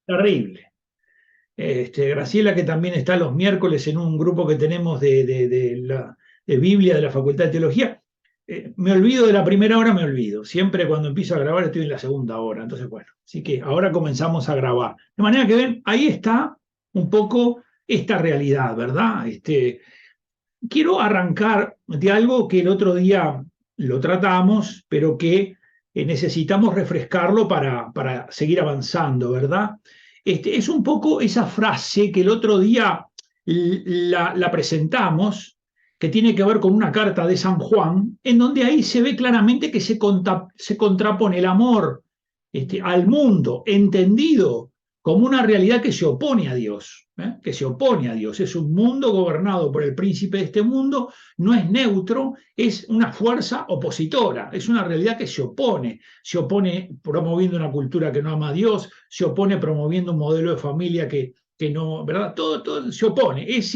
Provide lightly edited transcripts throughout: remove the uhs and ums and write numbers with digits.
terrible. Graciela, que también está los miércoles en un grupo que tenemos de Biblia de la Facultad de Teología. Me olvido de la primera hora, me olvido. Siempre cuando empiezo a grabar estoy en la segunda hora. Entonces, bueno, así que ahora comenzamos a grabar. De manera que ven, ahí está un poco esta realidad, ¿verdad? Quiero arrancar de algo que el otro día lo tratamos, pero que necesitamos refrescarlo para seguir avanzando, ¿verdad? Es un poco esa frase que el otro día la presentamos, que tiene que ver con una carta de San Juan, en donde ahí se ve claramente que se contrapone el amor al mundo, entendido como una realidad que se opone a Dios, que se opone a Dios. Es un mundo gobernado por el príncipe de este mundo, no es neutro, es una fuerza opositora, es una realidad que se opone promoviendo una cultura que no ama a Dios, se opone promoviendo un modelo de familia que no, ¿verdad? Todo se opone. Es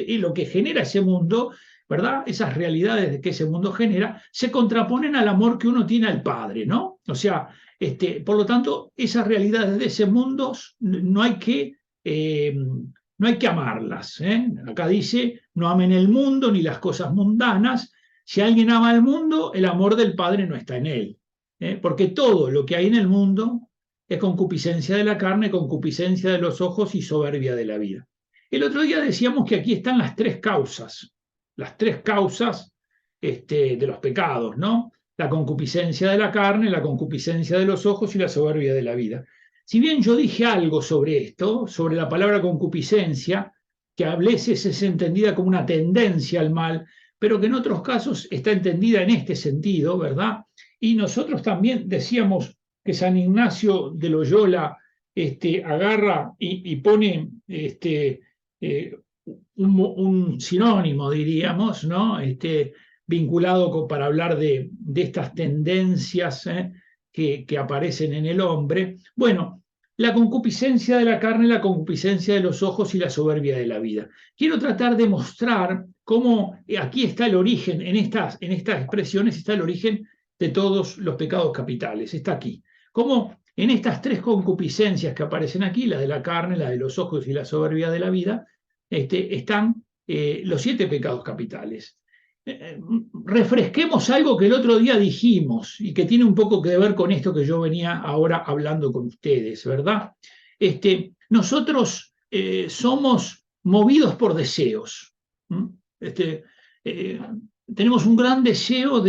lo que genera ese mundo, ¿verdad? Esas realidades que ese mundo genera se contraponen al amor que uno tiene al Padre, ¿no? O sea, por lo tanto, esas realidades de ese mundo no hay que amarlas. Acá dice, no amen el mundo ni las cosas mundanas. Si alguien ama el mundo, el amor del Padre no está en él. Porque todo lo que hay en el mundo es concupiscencia de la carne, concupiscencia de los ojos y soberbia de la vida. El otro día decíamos que aquí están las tres causas de los pecados, ¿no? La concupiscencia de la carne, la concupiscencia de los ojos y la soberbia de la vida. Si bien yo dije algo sobre esto, sobre la palabra concupiscencia, que a veces es entendida como una tendencia al mal, pero que en otros casos está entendida en este sentido, ¿verdad? Y nosotros también decíamos que San Ignacio de Loyola agarra y pone eh, un sinónimo, diríamos, ¿no? Vinculado para hablar de estas tendencias que aparecen en el hombre. Bueno, la concupiscencia de la carne, la concupiscencia de los ojos y la soberbia de la vida. Quiero tratar de mostrar cómo aquí está el origen, en estas expresiones está el origen de todos los pecados capitales, está aquí. Cómo en estas tres concupiscencias que aparecen aquí, la de la carne, la de los ojos y la soberbia de la vida, están los 7 pecados capitales. Refresquemos algo que el otro día dijimos y que tiene un poco que ver con esto que yo venía ahora hablando con ustedes, ¿verdad? Nosotros somos movidos por deseos. Este, eh, Tenemos un gran deseo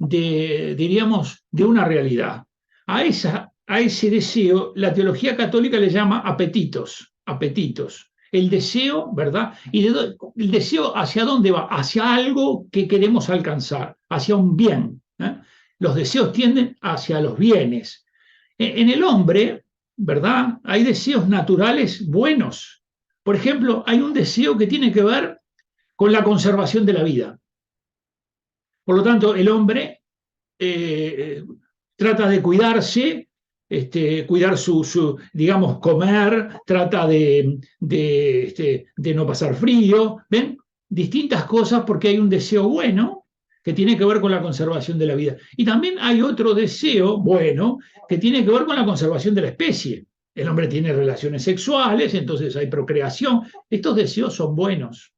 diríamos, de una realidad. A ese deseo la teología católica le llama apetitos, apetitos. El deseo, ¿verdad? El deseo hacia dónde va? Hacia algo que queremos alcanzar, hacia un bien. Los deseos tienden hacia los bienes. En el hombre, ¿verdad? Hay deseos naturales buenos. Por ejemplo, hay un deseo que tiene que ver con la conservación de la vida. Por lo tanto, el hombre trata de cuidarse, cuidar digamos, comer, trata de no pasar frío, ¿ven? Distintas cosas porque hay un deseo bueno que tiene que ver con la conservación de la vida. Y también hay otro deseo bueno que tiene que ver con la conservación de la especie. El hombre tiene relaciones sexuales, entonces hay procreación. Estos deseos son buenos.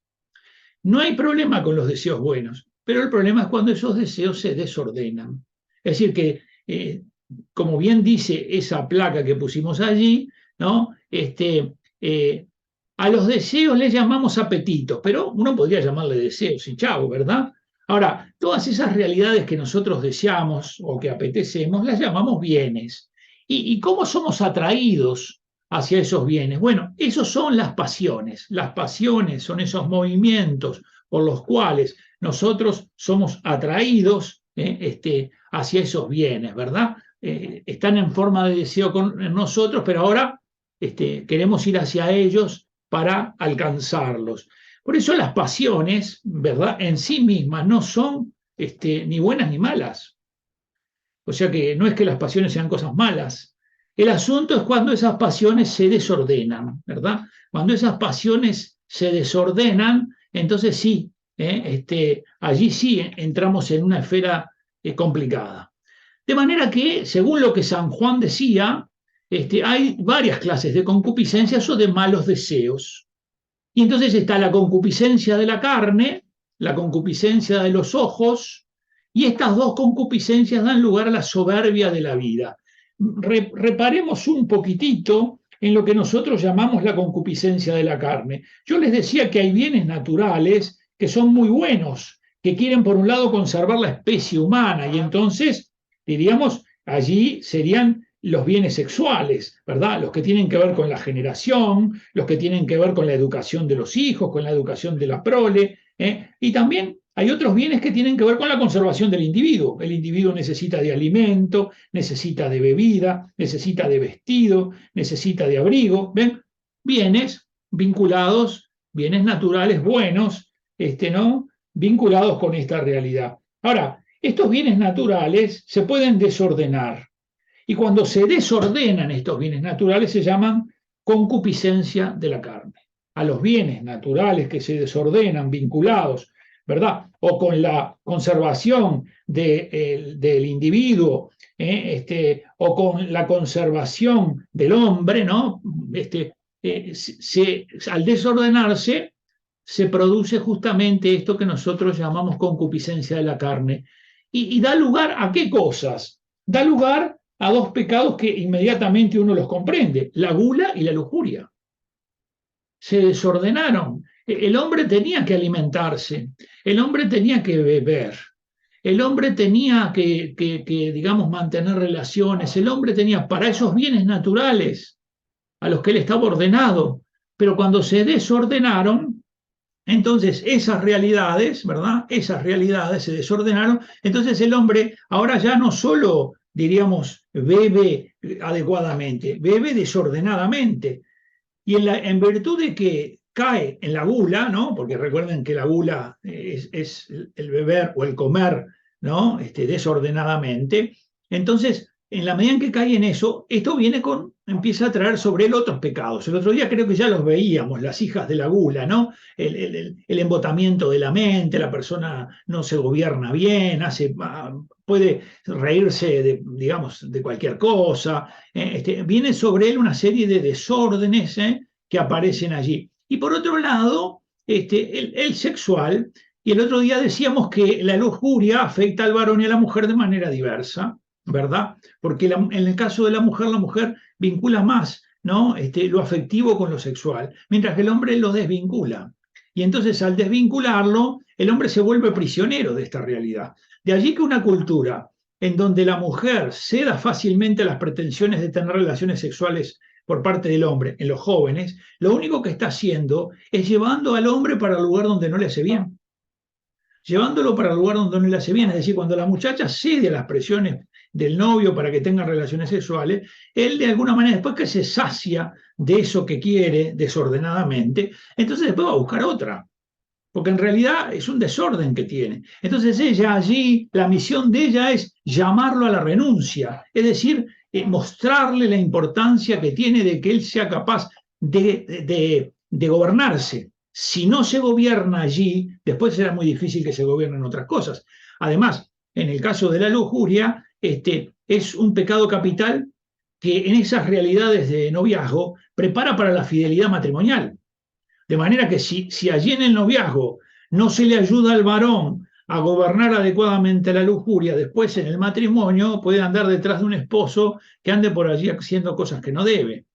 No hay problema con los deseos buenos, pero el problema es cuando esos deseos se desordenan. Es decir, que, como bien dice esa placa que pusimos allí, ¿no? A los deseos les llamamos apetitos, pero uno podría llamarle deseos y chavo, ¿verdad? Ahora, todas esas realidades que nosotros deseamos o que apetecemos, las llamamos bienes. ¿Y cómo somos atraídos hacia esos bienes? Bueno, esos son las pasiones. Las pasiones son esos movimientos por los cuales nosotros somos atraídos hacia esos bienes, ¿verdad? Están en forma de deseo con nosotros, pero ahora queremos ir hacia ellos para alcanzarlos. Por eso las pasiones, ¿verdad? En sí mismas no son ni buenas ni malas. O sea que no es que las pasiones sean cosas malas. El asunto es cuando esas pasiones se desordenan, ¿verdad? Cuando esas pasiones se desordenan, entonces sí, allí sí entramos en una esfera complicada. De manera que, según lo que San Juan decía, hay varias clases de concupiscencias o de malos deseos. Y entonces está la concupiscencia de la carne, la concupiscencia de los ojos, y estas dos concupiscencias dan lugar a la soberbia de la vida. Reparemos un poquitito en lo que nosotros llamamos la concupiscencia de la carne. Yo les decía que hay bienes naturales que son muy buenos, que quieren por un lado conservar la especie humana, y entonces, diríamos, allí serían los bienes sexuales, ¿verdad? Los que tienen que ver con la generación, los que tienen que ver con la educación de los hijos, con la educación de la prole, y también hay otros bienes que tienen que ver con la conservación del individuo. El individuo necesita de alimento, necesita de bebida, necesita de vestido, necesita de abrigo. ¿Ven? Bienes vinculados, bienes naturales buenos, ¿no? Vinculados con esta realidad. Ahora, estos bienes naturales se pueden desordenar. Y cuando se desordenan estos bienes naturales se llaman concupiscencia de la carne. A los bienes naturales que se desordenan, vinculados, ¿verdad? O con la conservación del individuo, o con la conservación del hombre, ¿no? Al desordenarse se produce justamente esto que nosotros llamamos concupiscencia de la carne. ¿Y da lugar a qué cosas? Da lugar a dos pecados que inmediatamente uno los comprende, la gula y la lujuria. Se desordenaron. El hombre tenía que alimentarse, el hombre tenía que beber, el hombre tenía que, digamos, mantener relaciones, el hombre tenía para esos bienes naturales a los que él estaba ordenado, pero cuando se desordenaron, entonces esas realidades, ¿verdad? Esas realidades se desordenaron, entonces el hombre ahora ya no solo, diríamos, bebe adecuadamente, bebe desordenadamente. Y en virtud de que cae en la gula, ¿no? Porque recuerden que la gula es el beber o el comer, ¿no? Desordenadamente. Entonces, en la medida en que cae en eso, esto empieza a traer sobre él otros pecados. El otro día creo que ya los veíamos, las hijas de la gula, ¿no? El embotamiento de la mente, la persona no se gobierna bien, puede reírse digamos, de cualquier cosa. Viene sobre él una serie de desórdenes que aparecen allí. Y por otro lado, el sexual, y el otro día decíamos que la lujuria afecta al varón y a la mujer de manera diversa, ¿verdad? Porque en el caso de la mujer vincula más, ¿no? Lo afectivo con lo sexual, mientras que el hombre lo desvincula. Y entonces al desvincularlo, el hombre se vuelve prisionero de esta realidad. De allí que una cultura en donde la mujer ceda fácilmente a las pretensiones de tener relaciones sexuales por parte del hombre en los jóvenes, lo único que está haciendo es llevando al hombre para el lugar donde no le hace bien. Llevándolo para el lugar donde no le hace bien. Es decir, cuando la muchacha cede a las presiones del novio para que tengan relaciones sexuales, él de alguna manera, después que se sacia de eso que quiere desordenadamente, entonces después va a buscar otra. Porque en realidad es un desorden que tiene. Entonces ella allí, la misión de ella es llamarlo a la renuncia, es decir, mostrarle la importancia que tiene de que él sea capaz de gobernarse. Si no se gobierna allí, después será muy difícil que se gobiernen otras cosas. Además, en el caso de la lujuria, es un pecado capital que en esas realidades de noviazgo prepara para la fidelidad matrimonial. De manera que si allí en el noviazgo no se le ayuda al varón a gobernar adecuadamente la lujuria, después en el matrimonio puede andar detrás de un esposo que ande por allí haciendo cosas que no debe.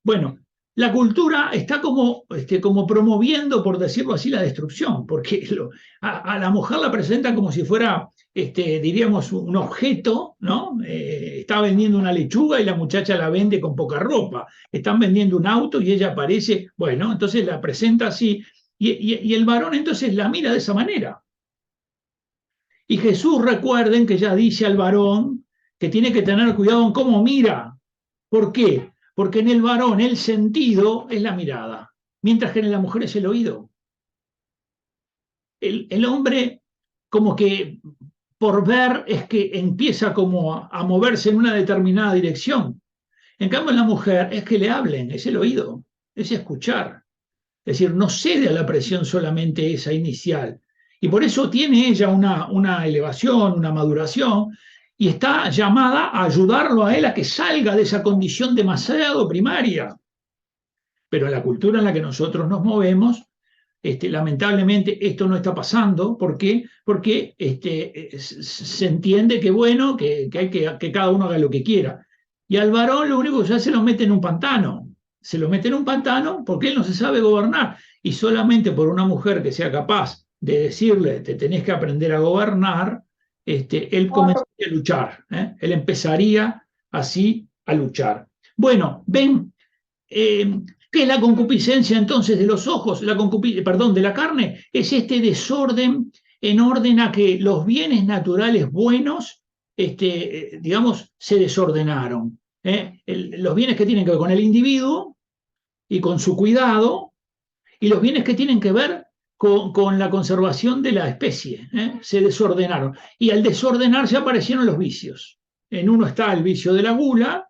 Bueno, la cultura está como promoviendo, por decirlo así, la destrucción, porque a la mujer la presentan como si fuera, diríamos, un objeto, ¿no? Está vendiendo una lechuga y la muchacha la vende con poca ropa. Están vendiendo un auto y ella aparece, bueno, entonces la presenta así, y el varón entonces la mira de esa manera. Y Jesús, recuerden que ya dice al varón que tiene que tener cuidado en cómo mira. ¿Por qué? Porque en el varón el sentido es la mirada, mientras que en la mujer es el oído. El hombre como que por ver es que empieza como a moverse en una determinada dirección. En cambio en la mujer es que le hablen, es el oído, es escuchar. Es decir, no cede a la presión solamente esa inicial. Y por eso tiene ella una elevación, una maduración, y está llamada a ayudarlo a él a que salga de esa condición demasiado primaria. Pero en la cultura en la que nosotros nos movemos, lamentablemente esto no está pasando. ¿Por qué? Porque se entiende que bueno, que hay que cada uno haga lo que quiera. Y al varón lo único que se hace es lo mete en un pantano. Se lo mete en un pantano porque él no se sabe gobernar. Y solamente por una mujer que sea capaz de decirle, te tenés que aprender a gobernar, él comenzaría a luchar. Él empezaría así a luchar. Bueno, ven, ¿qué es la concupiscencia entonces de los ojos? Perdón, de la carne. Es este desorden en orden a que los bienes naturales buenos, digamos, se desordenaron. Los bienes que tienen que ver con el individuo y con su cuidado, y los bienes que tienen que ver con la conservación de la especie, se desordenaron. Y al desordenarse aparecieron los vicios. En uno está el vicio de la gula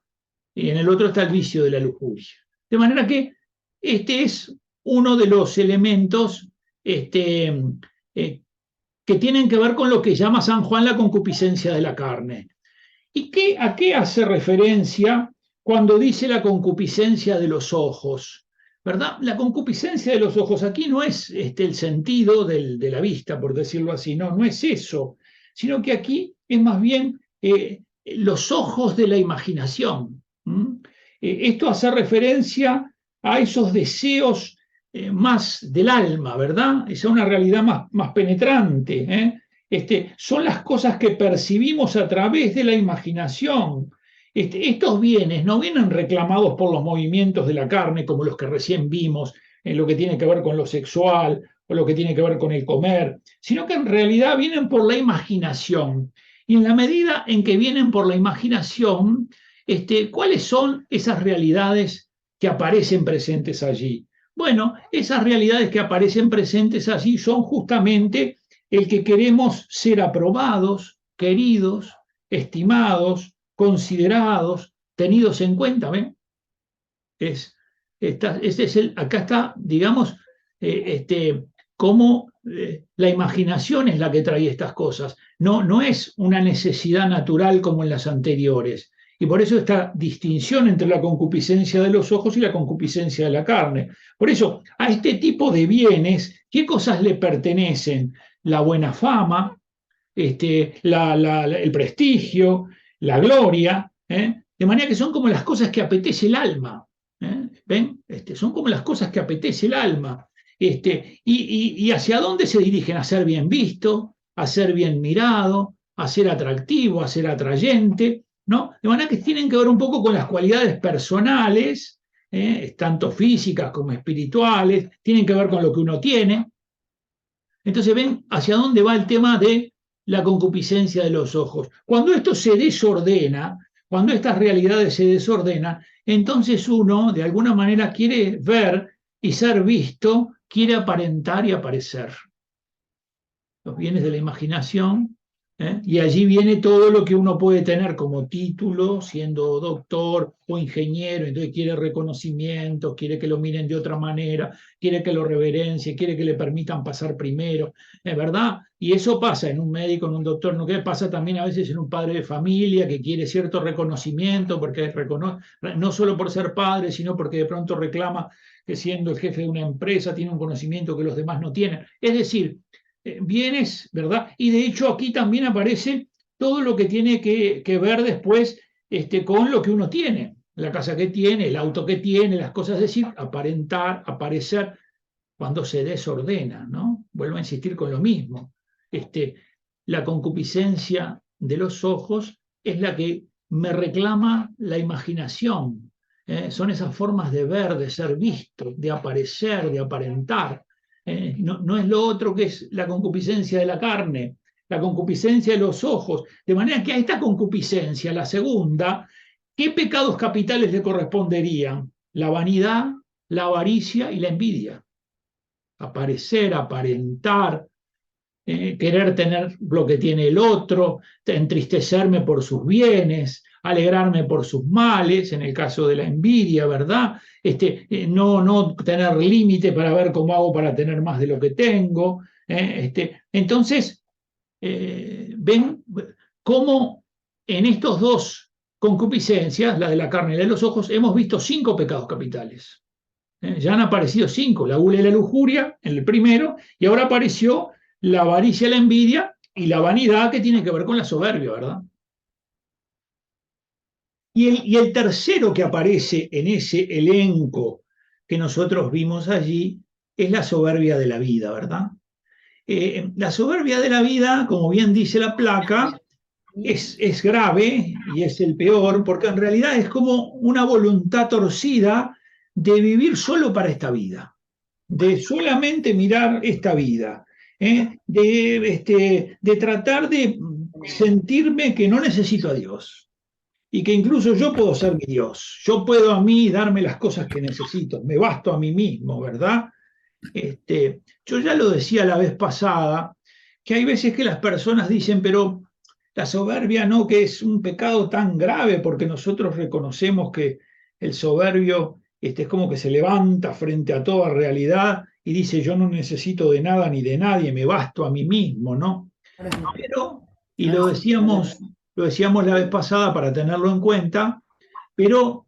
y en el otro está el vicio de la lujuria. De manera que este es uno de los elementos que tienen que ver con lo que llama San Juan la concupiscencia de la carne. ¿Y a qué hace referencia cuando dice la concupiscencia de los ojos? ¿Verdad? La concupiscencia de los ojos aquí no es el sentido de la vista, por decirlo así, no es eso, sino que aquí es más bien los ojos de la imaginación. Esto hace referencia a esos deseos más del alma, ¿verdad? Es una realidad más penetrante. Son las cosas que percibimos a través de la imaginación. Estos bienes no vienen reclamados por los movimientos de la carne, como los que recién vimos, en lo que tiene que ver con lo sexual o lo que tiene que ver con el comer, sino que en realidad vienen por la imaginación. Y en la medida en que vienen por la imaginación, ¿cuáles son esas realidades que aparecen presentes allí? Bueno, esas realidades que aparecen presentes allí son justamente el que queremos ser aprobados, queridos, estimados, considerados, tenidos en cuenta. ¿Ven? Acá está, digamos, cómo la imaginación es la que trae estas cosas. No es una necesidad natural como en las anteriores. Y por eso esta distinción entre la concupiscencia de los ojos y la concupiscencia de la carne. Por eso, a este tipo de bienes, ¿qué cosas le pertenecen? La buena fama, el prestigio, la gloria, de manera que son como las cosas que apetece el alma. ¿Ven? Son como las cosas que apetece el alma. Y hacia dónde se dirigen: a ser bien visto, a ser bien mirado, a ser atractivo, a ser atrayente, ¿no? De manera que tienen que ver un poco con las cualidades personales, tanto físicas como espirituales, tienen que ver con lo que uno tiene. Entonces ven hacia dónde va el tema de la concupiscencia de los ojos. Cuando esto se desordena, cuando estas realidades se desordenan, entonces uno de alguna manera quiere ver y ser visto, quiere aparentar y aparecer. Los bienes de la imaginación, y allí viene todo lo que uno puede tener como título, siendo doctor o ingeniero. Entonces quiere reconocimiento, quiere que lo miren de otra manera, quiere que lo reverencien, quiere que le permitan pasar primero, ¿verdad? Y eso pasa en un médico, en un doctor, ¿no? Que pasa también a veces en un padre de familia que quiere cierto reconocimiento, porque no solo por ser padre, sino porque de pronto reclama que siendo el jefe de una empresa tiene un conocimiento que los demás no tienen. Es decir, bienes, ¿verdad? Y de hecho aquí también aparece todo lo que tiene que ver después con lo que uno tiene, la casa que tiene, el auto que tiene, las cosas, es decir, aparentar, aparecer, cuando se desordena, ¿no? Vuelvo a insistir con lo mismo. La concupiscencia de los ojos es la que me reclama la imaginación. Son esas formas de ver, de ser visto, de aparecer, de aparentar. No es lo otro que es la concupiscencia de la carne, la concupiscencia de los ojos. De manera que a esta concupiscencia, la segunda, ¿qué pecados capitales le corresponderían? La vanidad, la avaricia y la envidia. Aparecer, aparentar, querer tener lo que tiene el otro, entristecerme por sus bienes, alegrarme por sus males, en el caso de la envidia, ¿verdad? No tener límite para ver cómo hago para tener más de lo que tengo. Entonces, ven cómo en estos dos concupiscencias, la de la carne y la de los ojos, hemos visto 5 pecados capitales. Ya han aparecido 5, la gula y la lujuria en el primero, y ahora apareció la avaricia, la envidia y la vanidad, que tiene que ver con la soberbia, ¿verdad? Y el tercero que aparece en ese elenco que nosotros vimos allí es la soberbia de la vida, ¿verdad? La soberbia de la vida, como bien dice la placa, es grave y es el peor, porque en realidad es como una voluntad torcida de vivir solo para esta vida, de solamente mirar esta vida, de tratar de sentirme que no necesito a Dios y que incluso yo puedo ser mi Dios, yo puedo a mí darme las cosas que necesito, me basto a mí mismo, ¿verdad? Yo ya lo decía la vez pasada, que hay veces que las personas dicen, pero la soberbia no, que es un pecado tan grave, porque nosotros reconocemos que el soberbio es como que se levanta frente a toda realidad y dice, yo no necesito de nada ni de nadie, me basto a mí mismo, ¿no? Pero, y lo decíamos la vez pasada para tenerlo en cuenta, pero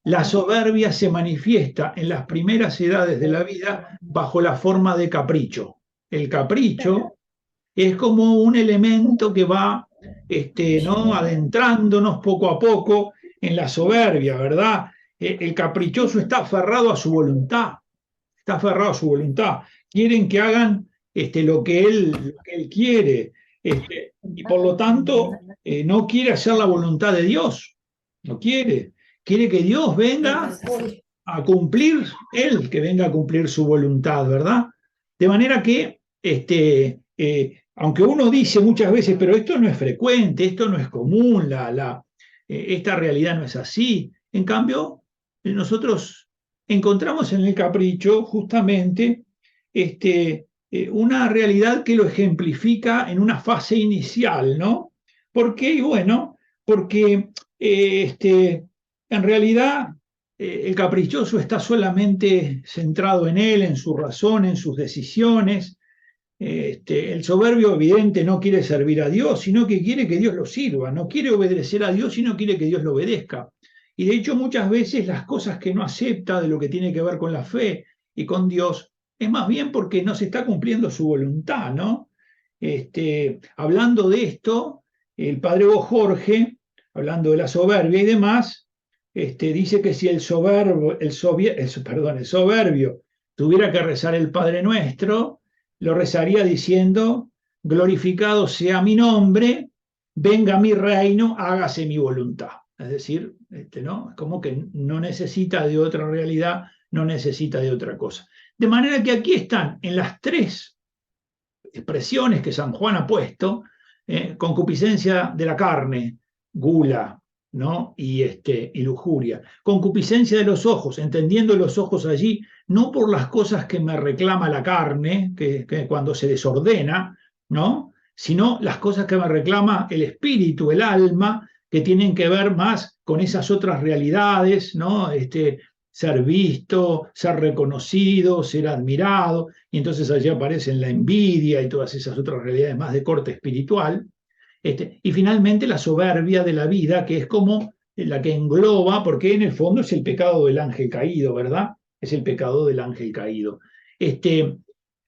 la soberbia se manifiesta en las primeras edades de la vida bajo la forma de capricho. El capricho es como un elemento que va ¿no? adentrándonos poco a poco en la soberbia, ¿verdad? El caprichoso está aferrado a su voluntad, está aferrado a su voluntad. Quieren que hagan lo que él quiere, y por lo tanto no quiere hacer la voluntad de Dios, no quiere. Quiere que Dios venga a cumplir, él que venga a cumplir su voluntad, ¿verdad? De manera que, aunque uno dice muchas veces, pero esto no es frecuente, esto no es común, esta realidad no es así. En cambio, nosotros encontramos en el capricho justamente una realidad que lo ejemplifica en una fase inicial, ¿no? ¿Por qué? Y bueno, porque en realidad el caprichoso está solamente centrado en él, en su razón, en sus decisiones. El soberbio evidente no quiere servir a Dios, sino que quiere que Dios lo sirva, no quiere obedecer a Dios, sino quiere que Dios lo obedezca. Y de hecho muchas veces las cosas que no acepta de lo que tiene que ver con la fe y con Dios es más bien porque no se está cumpliendo su voluntad, ¿no? Hablando de esto, el padre Bo Jorge, hablando de la soberbia y demás, dice que si el soberbio tuviera que rezar el Padre Nuestro, lo rezaría diciendo, glorificado sea mi nombre, venga mi reino, hágase mi voluntad. Es decir, ¿no? Es como que no necesita de otra realidad, no necesita de otra cosa. De manera que aquí están en las 3 expresiones que San Juan ha puesto, concupiscencia de la carne, gula, ¿no? y lujuria. Concupiscencia de los ojos, entendiendo los ojos allí, no por las cosas que me reclama la carne, que cuando se desordena, ¿no? Sino las cosas que me reclama el espíritu, el alma, que tienen que ver más con esas otras realidades, ¿no? Ser visto, ser reconocido, ser admirado, y entonces allí aparecen la envidia y todas esas otras realidades más de corte espiritual. Y finalmente la soberbia de la vida, que es como la que engloba, porque en el fondo es el pecado del ángel caído, ¿verdad? Es el pecado del ángel caído.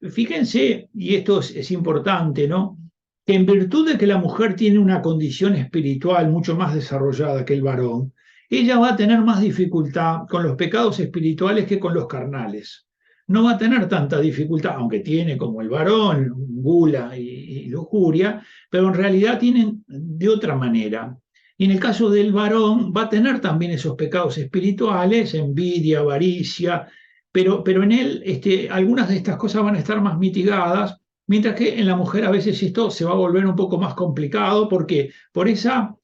Fíjense, y esto es importante, ¿no? Que en virtud de que la mujer tiene una condición espiritual mucho más desarrollada que el varón, ella va a tener más dificultad con los pecados espirituales que con los carnales. No va a tener tanta dificultad, aunque tiene como el varón gula y lujuria, pero en realidad tienen de otra manera. Y en el caso del varón va a tener también esos pecados espirituales, envidia, avaricia, pero en él algunas de estas cosas van a estar más mitigadas, mientras que en la mujer a veces esto se va a volver un poco más complicado porque por esa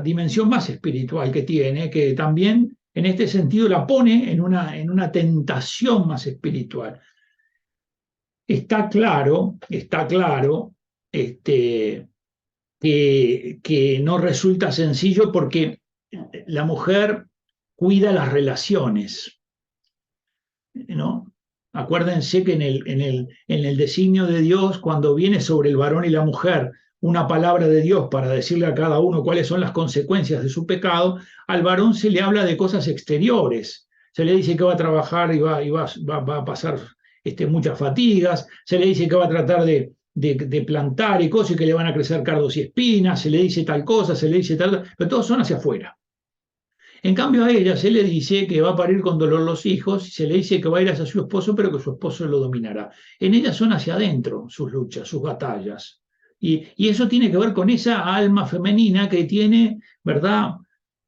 dimensión más espiritual que tiene, que también en este sentido la pone en una tentación más espiritual. Está claro que no resulta sencillo porque la mujer cuida las relaciones, ¿no? Acuérdense que en el designio de Dios, cuando viene sobre el varón y la mujer una palabra de Dios para decirle a cada uno cuáles son las consecuencias de su pecado, al varón se le habla de cosas exteriores. Se le dice que va a trabajar y va a pasar muchas fatigas, se le dice que va a tratar de plantar y cosas y que le van a crecer cardos y espinas, se le dice tal cosa, se le dice tal, pero todos son hacia afuera. En cambio a ella se le dice que va a parir con dolor los hijos, se le dice que va a ir hacia su esposo, pero que su esposo lo dominará. En ella son hacia adentro sus luchas, sus batallas. Y eso tiene que ver con esa alma femenina que tiene, ¿verdad?,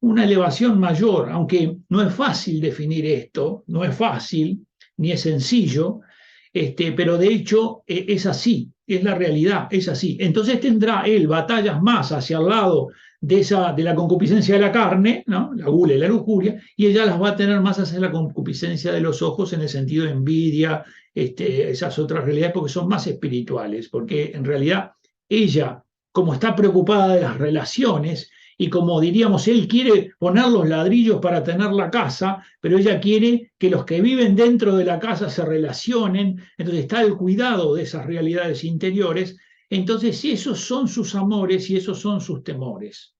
una elevación mayor, aunque no es fácil definir esto, no es fácil, ni es sencillo, pero de hecho es así, es la realidad, es así. Entonces tendrá él batallas más hacia el lado de la concupiscencia de la carne, ¿no?, la gula y la lujuria, y ella las va a tener más hacia la concupiscencia de los ojos en el sentido de envidia, esas otras realidades, porque son más espirituales, porque en realidad ella, como está preocupada de las relaciones, y como diríamos, él quiere poner los ladrillos para tener la casa, pero ella quiere que los que viven dentro de la casa se relacionen, entonces está el cuidado de esas realidades interiores. Entonces, si esos son sus amores y esos son sus temores,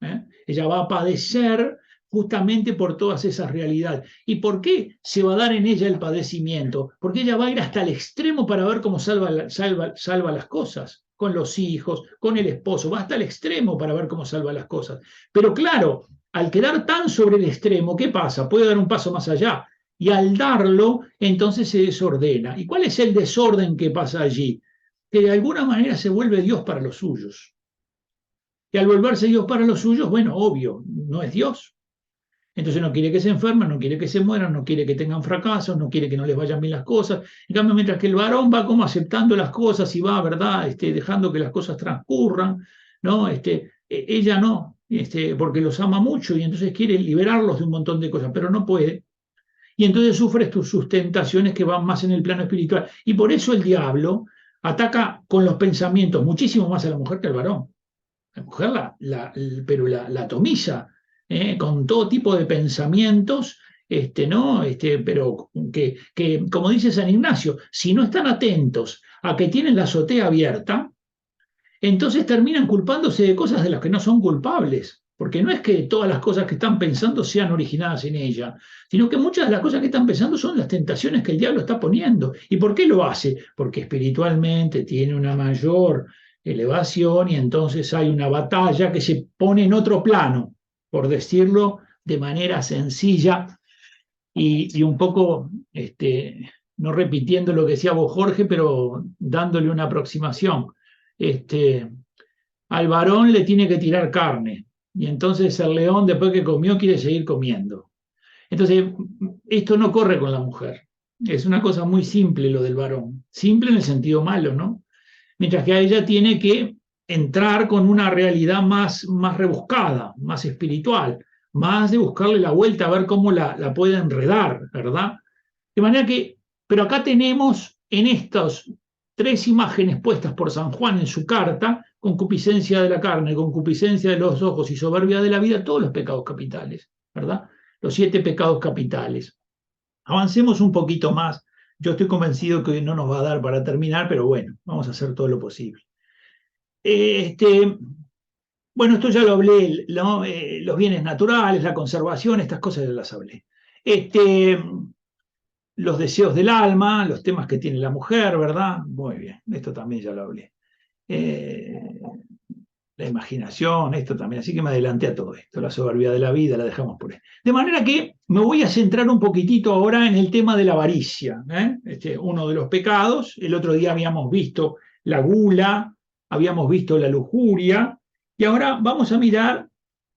ella va a padecer justamente por todas esas realidades. ¿Y por qué se va a dar en ella el padecimiento? Porque ella va a ir hasta el extremo para ver cómo salva las cosas, con los hijos, con el esposo, va hasta el extremo para ver cómo salva las cosas. Pero claro, al quedar tan sobre el extremo, ¿qué pasa? Puede dar un paso más allá. Y al darlo, entonces se desordena. ¿Y cuál es el desorden que pasa allí? Que de alguna manera se vuelve Dios para los suyos. Y al volverse Dios para los suyos, bueno, obvio, no es Dios. Entonces no quiere que se enfermen, no quiere que se mueran, no quiere que tengan fracasos, no quiere que no les vayan bien las cosas. En cambio, mientras que el varón va como aceptando las cosas y va, ¿verdad?, dejando que las cosas transcurran, ¿no? Ella no, porque los ama mucho y entonces quiere liberarlos de un montón de cosas, pero no puede. Y entonces sufre sus tentaciones que van más en el plano espiritual. Y por eso el diablo ataca con los pensamientos muchísimo más a la mujer que al varón. La mujer pero la atomiza, con todo tipo de pensamientos, ¿no? Pero como dice San Ignacio, si no están atentos a que tienen la azotea abierta, entonces terminan culpándose de cosas de las que no son culpables. Porque no es que todas las cosas que están pensando sean originadas en ella, sino que muchas de las cosas que están pensando son las tentaciones que el diablo está poniendo. ¿Y por qué lo hace? Porque espiritualmente tiene una mayor elevación y entonces hay una batalla que se pone en otro plano, por decirlo de manera sencilla y un poco, no repitiendo lo que decía vos, Jorge, pero dándole una aproximación. Al varón le tiene que tirar carne y entonces el león después que comió quiere seguir comiendo. Entonces, esto no corre con la mujer. Es una cosa muy simple lo del varón. Simple en el sentido malo, ¿no? Mientras que a ella tiene que entrar con una realidad más rebuscada, más espiritual, más de buscarle la vuelta a ver cómo la puede enredar, ¿verdad? De manera que, pero acá tenemos en estas tres imágenes puestas por San Juan en su carta: concupiscencia de la carne, concupiscencia de los ojos y soberbia de la vida, todos los pecados capitales, ¿verdad? Los 7 pecados capitales. Avancemos un poquito más. Yo estoy convencido que no nos va a dar para terminar, pero bueno, vamos a hacer todo lo posible. Bueno, esto ya lo hablé, ¿no? Los bienes naturales, la conservación, estas cosas ya las hablé. Los deseos del alma, los temas que tiene la mujer, ¿verdad? Muy bien, esto también ya lo hablé. La imaginación, esto también, así que me adelanté a todo esto, la soberbia de la vida, la dejamos por ahí. De manera que me voy a centrar un poquitito ahora en el tema de la avaricia, uno de los pecados. El otro día habíamos visto la gula, habíamos visto la lujuria, y ahora vamos a mirar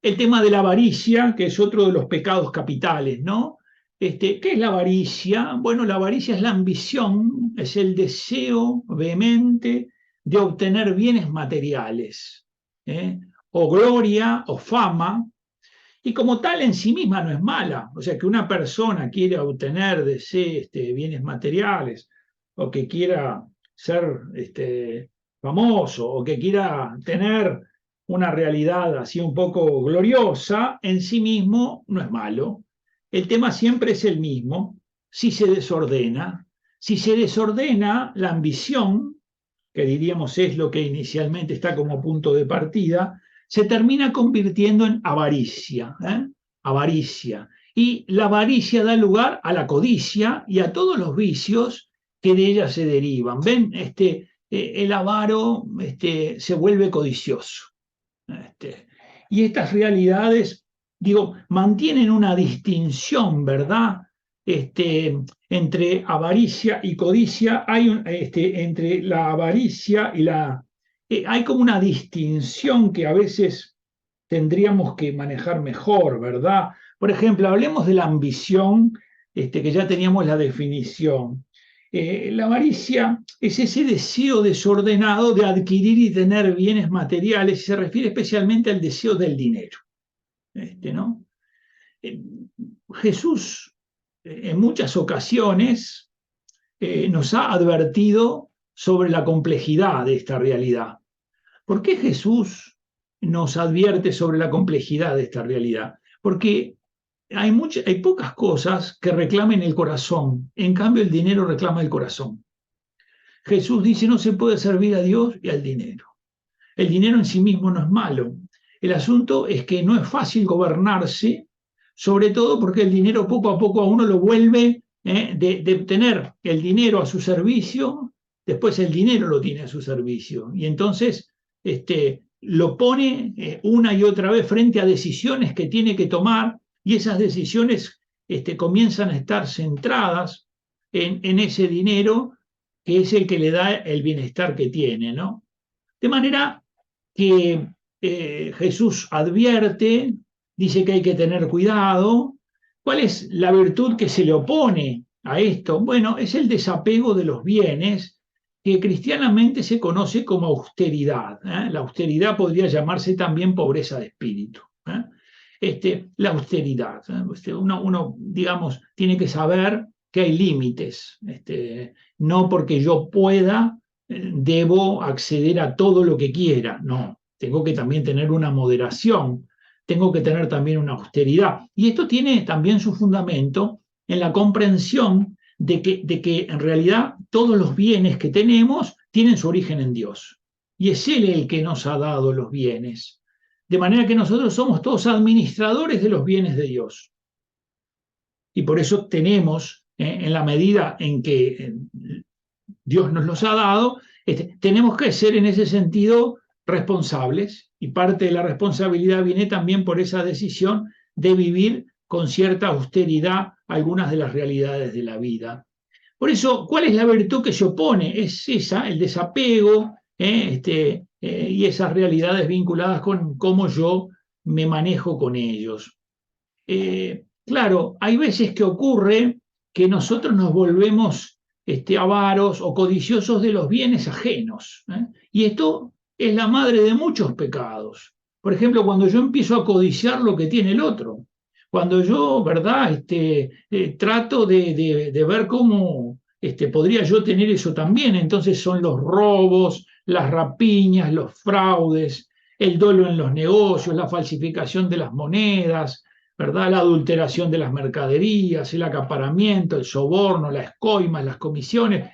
el tema de la avaricia, que es otro de los pecados capitales, ¿no? ¿Qué es la avaricia? Bueno, la avaricia es la ambición, es el deseo vehemente de obtener bienes materiales, o gloria o fama, y como tal en sí misma no es mala. O sea, que una persona quiera obtener bienes materiales, o que quiera ser famoso, o que quiera tener una realidad así un poco gloriosa, en sí mismo no es malo. El tema siempre es el mismo: si se desordena la ambición, que diríamos es lo que inicialmente está como punto de partida, se termina convirtiendo en avaricia, avaricia. Y la avaricia da lugar a la codicia y a todos los vicios que de ella se derivan. ¿Ven? El avaro se vuelve codicioso. Y estas realidades, digo, mantienen una distinción, ¿verdad? Entre avaricia y codicia, entre la avaricia y hay como una distinción que a veces tendríamos que manejar mejor, ¿verdad? Por ejemplo, hablemos de la ambición, que ya teníamos la definición. La avaricia es ese deseo desordenado de adquirir y tener bienes materiales, y se refiere especialmente al deseo del dinero. ¿No? Jesús en muchas ocasiones nos ha advertido sobre la complejidad de esta realidad. ¿Por qué Jesús nos advierte sobre la complejidad de esta realidad? Porque hay pocas cosas que reclamen el corazón, en cambio el dinero reclama el corazón. Jesús dice no se puede servir a Dios y al dinero. El dinero en sí mismo no es malo. El asunto es que no es fácil gobernarse, sobre todo porque el dinero poco a poco a uno lo vuelve, de tener el dinero a su servicio, después el dinero lo tiene a su servicio. Y entonces lo pone una y otra vez frente a decisiones que tiene que tomar, y esas decisiones comienzan a estar centradas en ese dinero que es el que le da el bienestar que tiene, ¿no? De manera que Jesús advierte, dice que hay que tener cuidado. ¿Cuál es la virtud que se le opone a esto? Bueno, es el desapego de los bienes, que cristianamente se conoce como austeridad. La austeridad podría llamarse también pobreza de espíritu. La austeridad. Uno, digamos, tiene que saber que hay límites. No porque yo pueda, debo acceder a todo lo que quiera. No, tengo que también tener una moderación, tengo que tener también una austeridad. Y esto tiene también su fundamento en la comprensión de que en realidad todos los bienes que tenemos tienen su origen en Dios. Y es Él el que nos ha dado los bienes. De manera que nosotros somos todos administradores de los bienes de Dios. Y por eso tenemos, en la medida en que Dios nos los ha dado, tenemos que ser en ese sentido responsables, y parte de la responsabilidad viene también por esa decisión de vivir con cierta austeridad algunas de las realidades de la vida. Por eso, ¿cuál es la virtud que se opone? Es esa, el desapego, y esas realidades vinculadas con cómo yo me manejo con ellos. Claro, hay veces que ocurre que nosotros nos volvemos avaros o codiciosos de los bienes ajenos, y esto es la madre de muchos pecados. Por ejemplo, cuando yo empiezo a codiciar lo que tiene el otro, cuando yo, ¿verdad?, trato de ver cómo podría yo tener eso también, entonces son los robos, las rapiñas, los fraudes, el dolo en los negocios, la falsificación de las monedas, ¿verdad?, la adulteración de las mercaderías, el acaparamiento, el soborno, las coimas, las comisiones,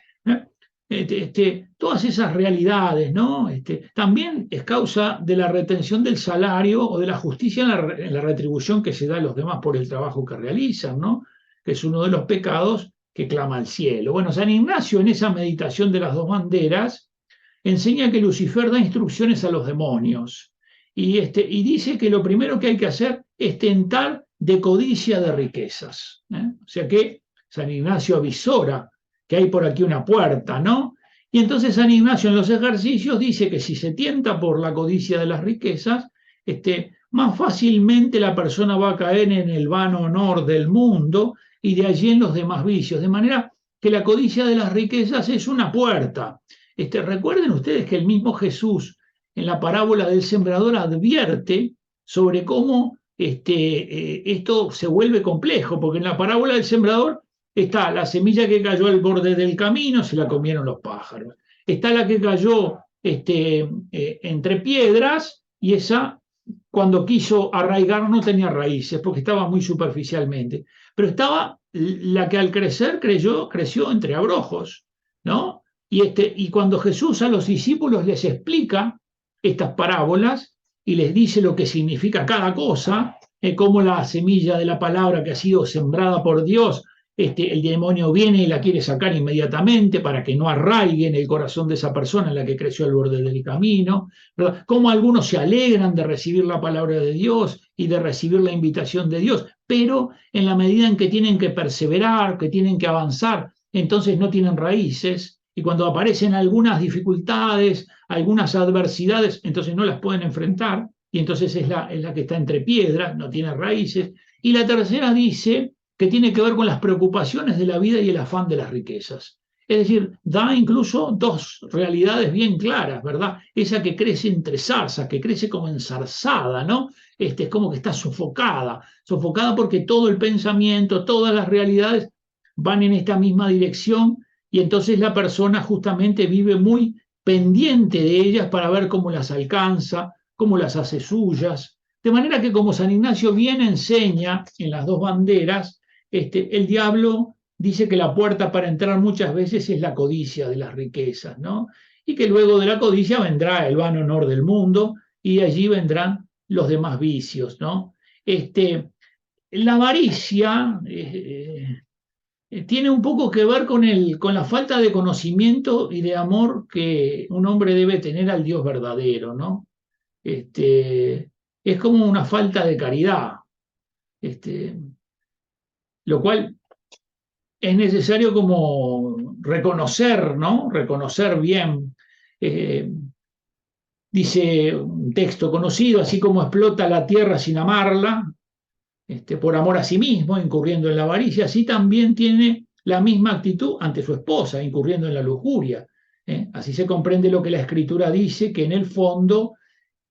todas esas realidades, ¿no? También es causa de la retención del salario o de la justicia en la retribución que se da a los demás por el trabajo que realizan, ¿no? Que es uno de los pecados que clama al cielo. Bueno, San Ignacio, en esa meditación de las dos banderas, enseña que Lucifer da instrucciones a los demonios, y dice que lo primero que hay que hacer es tentar de codicia de riquezas. O sea que San Ignacio avisora que hay por aquí una puerta, ¿no? Y entonces San Ignacio en los ejercicios dice que si se tienta por la codicia de las riquezas, más fácilmente la persona va a caer en el vano honor del mundo y de allí en los demás vicios. De manera que la codicia de las riquezas es una puerta. Recuerden ustedes que el mismo Jesús en la parábola del sembrador advierte sobre cómo esto se vuelve complejo, porque en la parábola del sembrador está la semilla que cayó al borde del camino, se la comieron los pájaros. Está la que cayó entre piedras, y esa, cuando quiso arraigar, no tenía raíces, porque estaba muy superficialmente. Pero estaba la que al crecer creció entre abrojos, ¿no? Y cuando Jesús a los discípulos les explica estas parábolas y les dice lo que significa cada cosa, cómo la semilla de la palabra que ha sido sembrada por Dios, el demonio viene y la quiere sacar inmediatamente para que no arraigue en el corazón de esa persona en la que creció al borde del camino, ¿verdad? Cómo algunos se alegran de recibir la palabra de Dios y de recibir la invitación de Dios, pero en la medida en que tienen que perseverar, que tienen que avanzar, entonces no tienen raíces, y cuando aparecen algunas dificultades, algunas adversidades, entonces no las pueden enfrentar, y entonces es la que está entre piedras, no tiene raíces. Y la tercera dice que tiene que ver con las preocupaciones de la vida y el afán de las riquezas. Es decir, da incluso dos realidades bien claras, ¿verdad? Esa que crece entre zarzas, que crece como enzarzada, ¿no? Es como que está sofocada porque todo el pensamiento, todas las realidades van en esta misma dirección, y entonces la persona justamente vive muy pendiente de ellas para ver cómo las alcanza, cómo las hace suyas. De manera que, como San Ignacio bien enseña en las dos banderas, el diablo dice que la puerta para entrar muchas veces es la codicia de las riquezas, ¿no? Y que luego de la codicia vendrá el vano honor del mundo, y allí vendrán los demás vicios, ¿no? La avaricia tiene un poco que ver con la falta de conocimiento y de amor que un hombre debe tener al Dios verdadero, ¿no? Es como una falta de caridad, este, lo cual es necesario como reconocer, ¿no? Reconocer bien. Eh, Dice un texto conocido: así como explota la tierra sin amarla, por amor a sí mismo, incurriendo en la avaricia, así también tiene la misma actitud ante su esposa, incurriendo en la lujuria. Así se comprende lo que la Escritura dice, que en el fondo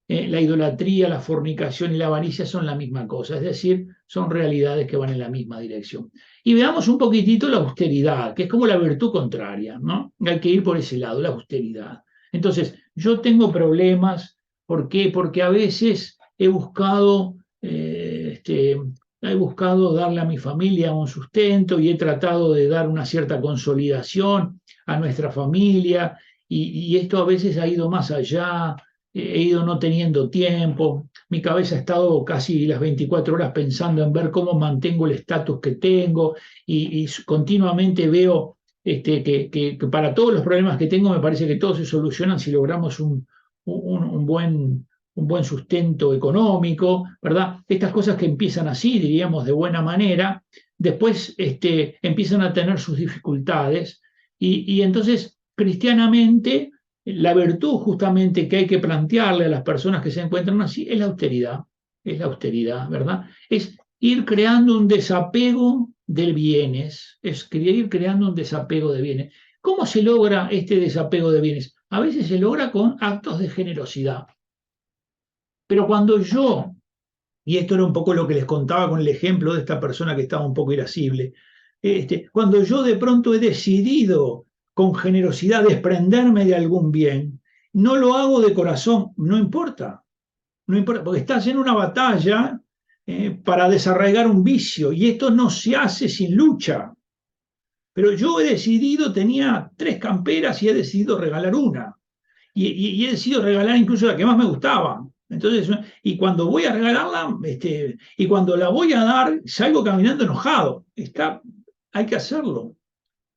la idolatría, la fornicación y la avaricia son la misma cosa, es decir, son realidades que van en la misma dirección. Y veamos un poquitito la austeridad, que es como la virtud contraria, ¿no? Hay que ir por ese lado, la austeridad. Entonces, yo tengo problemas. ¿Por qué? Porque a veces he buscado darle a mi familia un sustento y he tratado de dar una cierta consolidación a nuestra familia, y esto a veces ha ido más allá. He ido no teniendo tiempo, mi cabeza ha estado casi las 24 horas pensando en ver cómo mantengo el estatus que tengo, y continuamente veo que para todos los problemas que tengo me parece que todos se solucionan si logramos un buen sustento económico, ¿verdad? Estas cosas que empiezan así, diríamos, de buena manera, después empiezan a tener sus dificultades, y entonces cristianamente la virtud justamente que hay que plantearle a las personas que se encuentran así es la austeridad, ¿verdad? Es ir creando un desapego de bienes, es ir creando un desapego de bienes. ¿Cómo se logra este desapego de bienes? A veces se logra con actos de generosidad, pero cuando yo, y esto era un poco lo que les contaba con el ejemplo de esta persona que estaba un poco irascible, cuando yo de pronto he decidido con generosidad desprenderme de algún bien, no lo hago de corazón, no importa, porque estás en una batalla para desarraigar un vicio, y esto no se hace sin lucha. Pero yo he decidido, tenía 3 camperas y he decidido regalar una, y he decidido regalar incluso la que más me gustaba. Entonces, y cuando voy a regalarla, y cuando la voy a dar, salgo caminando enojado. Hay que hacerlo,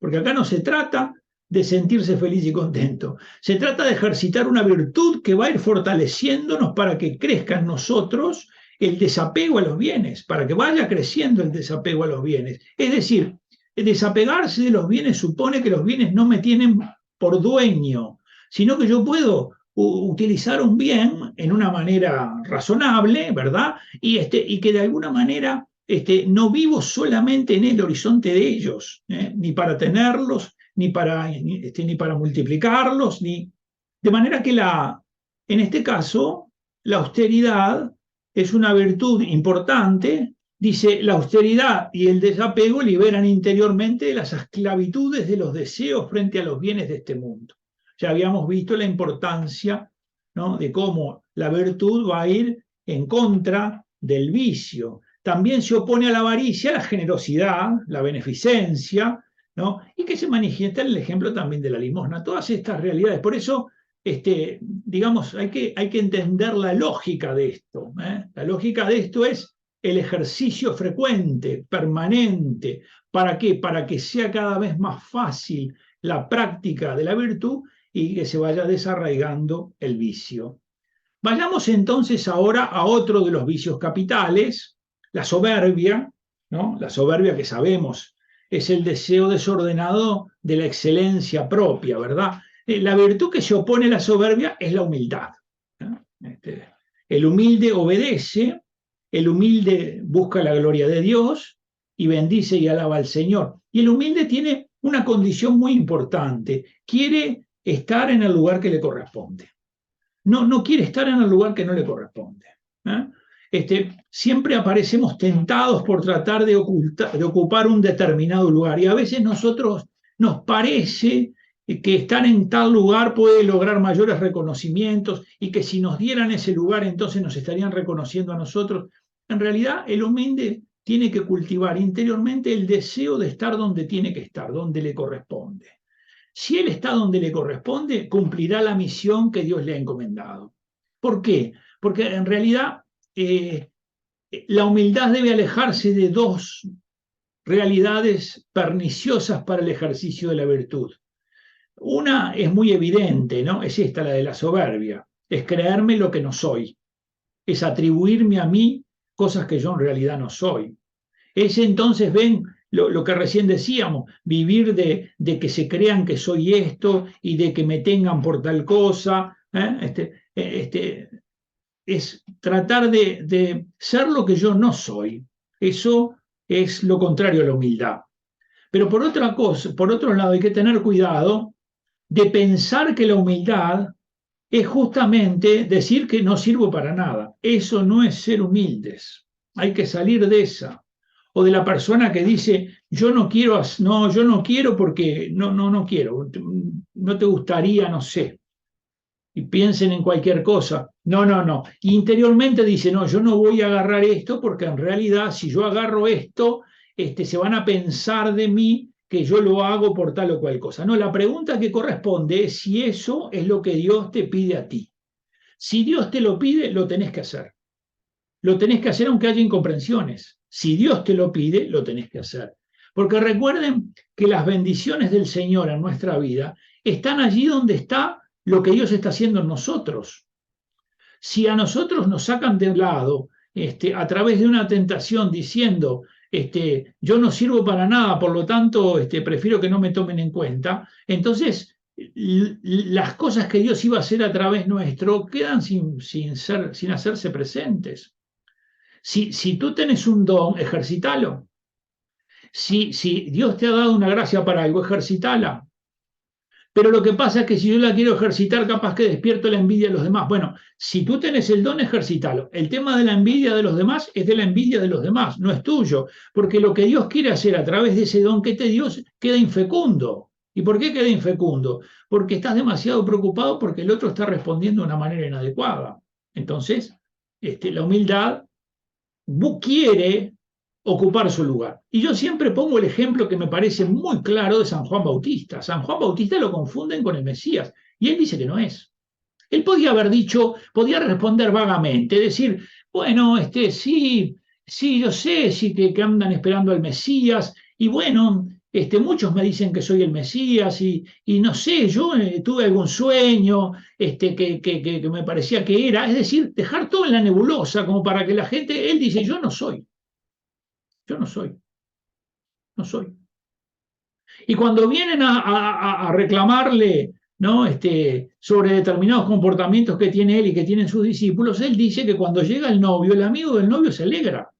porque acá no se trata de sentirse feliz y contento. Se trata de ejercitar una virtud que va a ir fortaleciéndonos para que crezca en nosotros el desapego a los bienes, para que vaya creciendo el desapego a los bienes. Es decir, desapegarse de los bienes supone que los bienes no me tienen por dueño, sino que yo puedo utilizar un bien en una manera razonable, ¿verdad? Y que de alguna manera no vivo solamente en el horizonte de ellos, ni para tenerlos, ni para multiplicarlos, de manera que en este caso la austeridad es una virtud importante. Dice: la austeridad y el desapego liberan interiormente de las esclavitudes de los deseos frente a los bienes de este mundo. Ya habíamos visto la importancia, ¿no?, de cómo la virtud va a ir en contra del vicio. También se opone a la avaricia la generosidad, la beneficencia, ¿no? Y que se manifiesta en el ejemplo también de la limosna. Todas estas realidades. Por eso, digamos, hay que entender la lógica de esto. La lógica de esto es el ejercicio frecuente, permanente. ¿Para qué? Para que sea cada vez más fácil la práctica de la virtud y que se vaya desarraigando el vicio. Vayamos entonces ahora a otro de los vicios capitales, la soberbia, ¿no? La soberbia que sabemos es el deseo desordenado de la excelencia propia, ¿verdad? La virtud que se opone a la soberbia es la humildad, ¿no? El humilde obedece, el humilde busca la gloria de Dios y bendice y alaba al Señor. Y el humilde tiene una condición muy importante, quiere estar en el lugar que le corresponde. No quiere estar en el lugar que no le corresponde. Siempre aparecemos tentados por tratar de ocupar un determinado lugar y a veces nosotros nos parece que estar en tal lugar puede lograr mayores reconocimientos y que si nos dieran ese lugar entonces nos estarían reconociendo a nosotros. En realidad el humilde tiene que cultivar interiormente el deseo de estar donde tiene que estar, donde le corresponde. Si él está donde le corresponde, cumplirá la misión que Dios le ha encomendado. ¿Por qué? Porque en realidad la humildad debe alejarse de dos realidades perniciosas para el ejercicio de la virtud. Una es muy evidente, ¿no? Es esta, la de la soberbia. Es creerme lo que no soy. Es atribuirme a mí cosas que yo en realidad no soy. Es entonces, ven, lo que recién decíamos, vivir de que se crean que soy esto y de que me tengan por tal cosa, es tratar de ser lo que yo no soy. Eso es lo contrario a la humildad. Pero por otra cosa, por otro lado, hay que tener cuidado de pensar que la humildad es justamente decir que no sirvo para nada. Eso no es ser humildes. Hay que salir de esa. O de la persona que dice, yo no quiero, no, yo no quiero porque no quiero. No te gustaría, no sé. Y piensen en cualquier cosa. No. Interiormente dice, no, yo no voy a agarrar esto porque en realidad si yo agarro esto, se van a pensar de mí que yo lo hago por tal o cual cosa. No, la pregunta que corresponde es si eso es lo que Dios te pide a ti. Si Dios te lo pide, lo tenés que hacer. Lo tenés que hacer aunque haya incomprensiones. Si Dios te lo pide, lo tenés que hacer. Porque recuerden que las bendiciones del Señor en nuestra vida están allí donde está lo que Dios está haciendo en nosotros. Si a nosotros nos sacan de lado a través de una tentación diciendo yo no sirvo para nada, por lo tanto prefiero que no me tomen en cuenta, entonces las cosas que Dios iba a hacer a través nuestro quedan sin hacerse presentes. Si tú tenés un don, ejercítalo. Si Dios te ha dado una gracia para algo, ejercítala. Pero lo que pasa es que si yo la quiero ejercitar, capaz que despierto la envidia de los demás. Bueno, si tú tenés el don, ejercítalo. El tema de la envidia de los demás es de la envidia de los demás, no es tuyo. Porque lo que Dios quiere hacer a través de ese don que te dio queda infecundo. ¿Y por qué queda infecundo? Porque estás demasiado preocupado porque el otro está respondiendo de una manera inadecuada. Entonces, la humildad quiere ocupar su lugar. Y yo siempre pongo el ejemplo que me parece muy claro de San Juan Bautista. San Juan Bautista lo confunden con el Mesías y él dice que no es. Él podía haber dicho, podía responder vagamente, decir, bueno, sí, yo sé, sí que andan esperando al Mesías y bueno, muchos me dicen que soy el Mesías y no sé, yo tuve algún sueño que me parecía que era, es decir, dejar todo en la nebulosa como para que la gente, él dice, yo no soy. Yo no soy. Y cuando vienen a reclamarle, ¿no? Sobre determinados comportamientos que tiene él y que tienen sus discípulos, él dice que cuando llega el novio, el amigo del novio se alegra.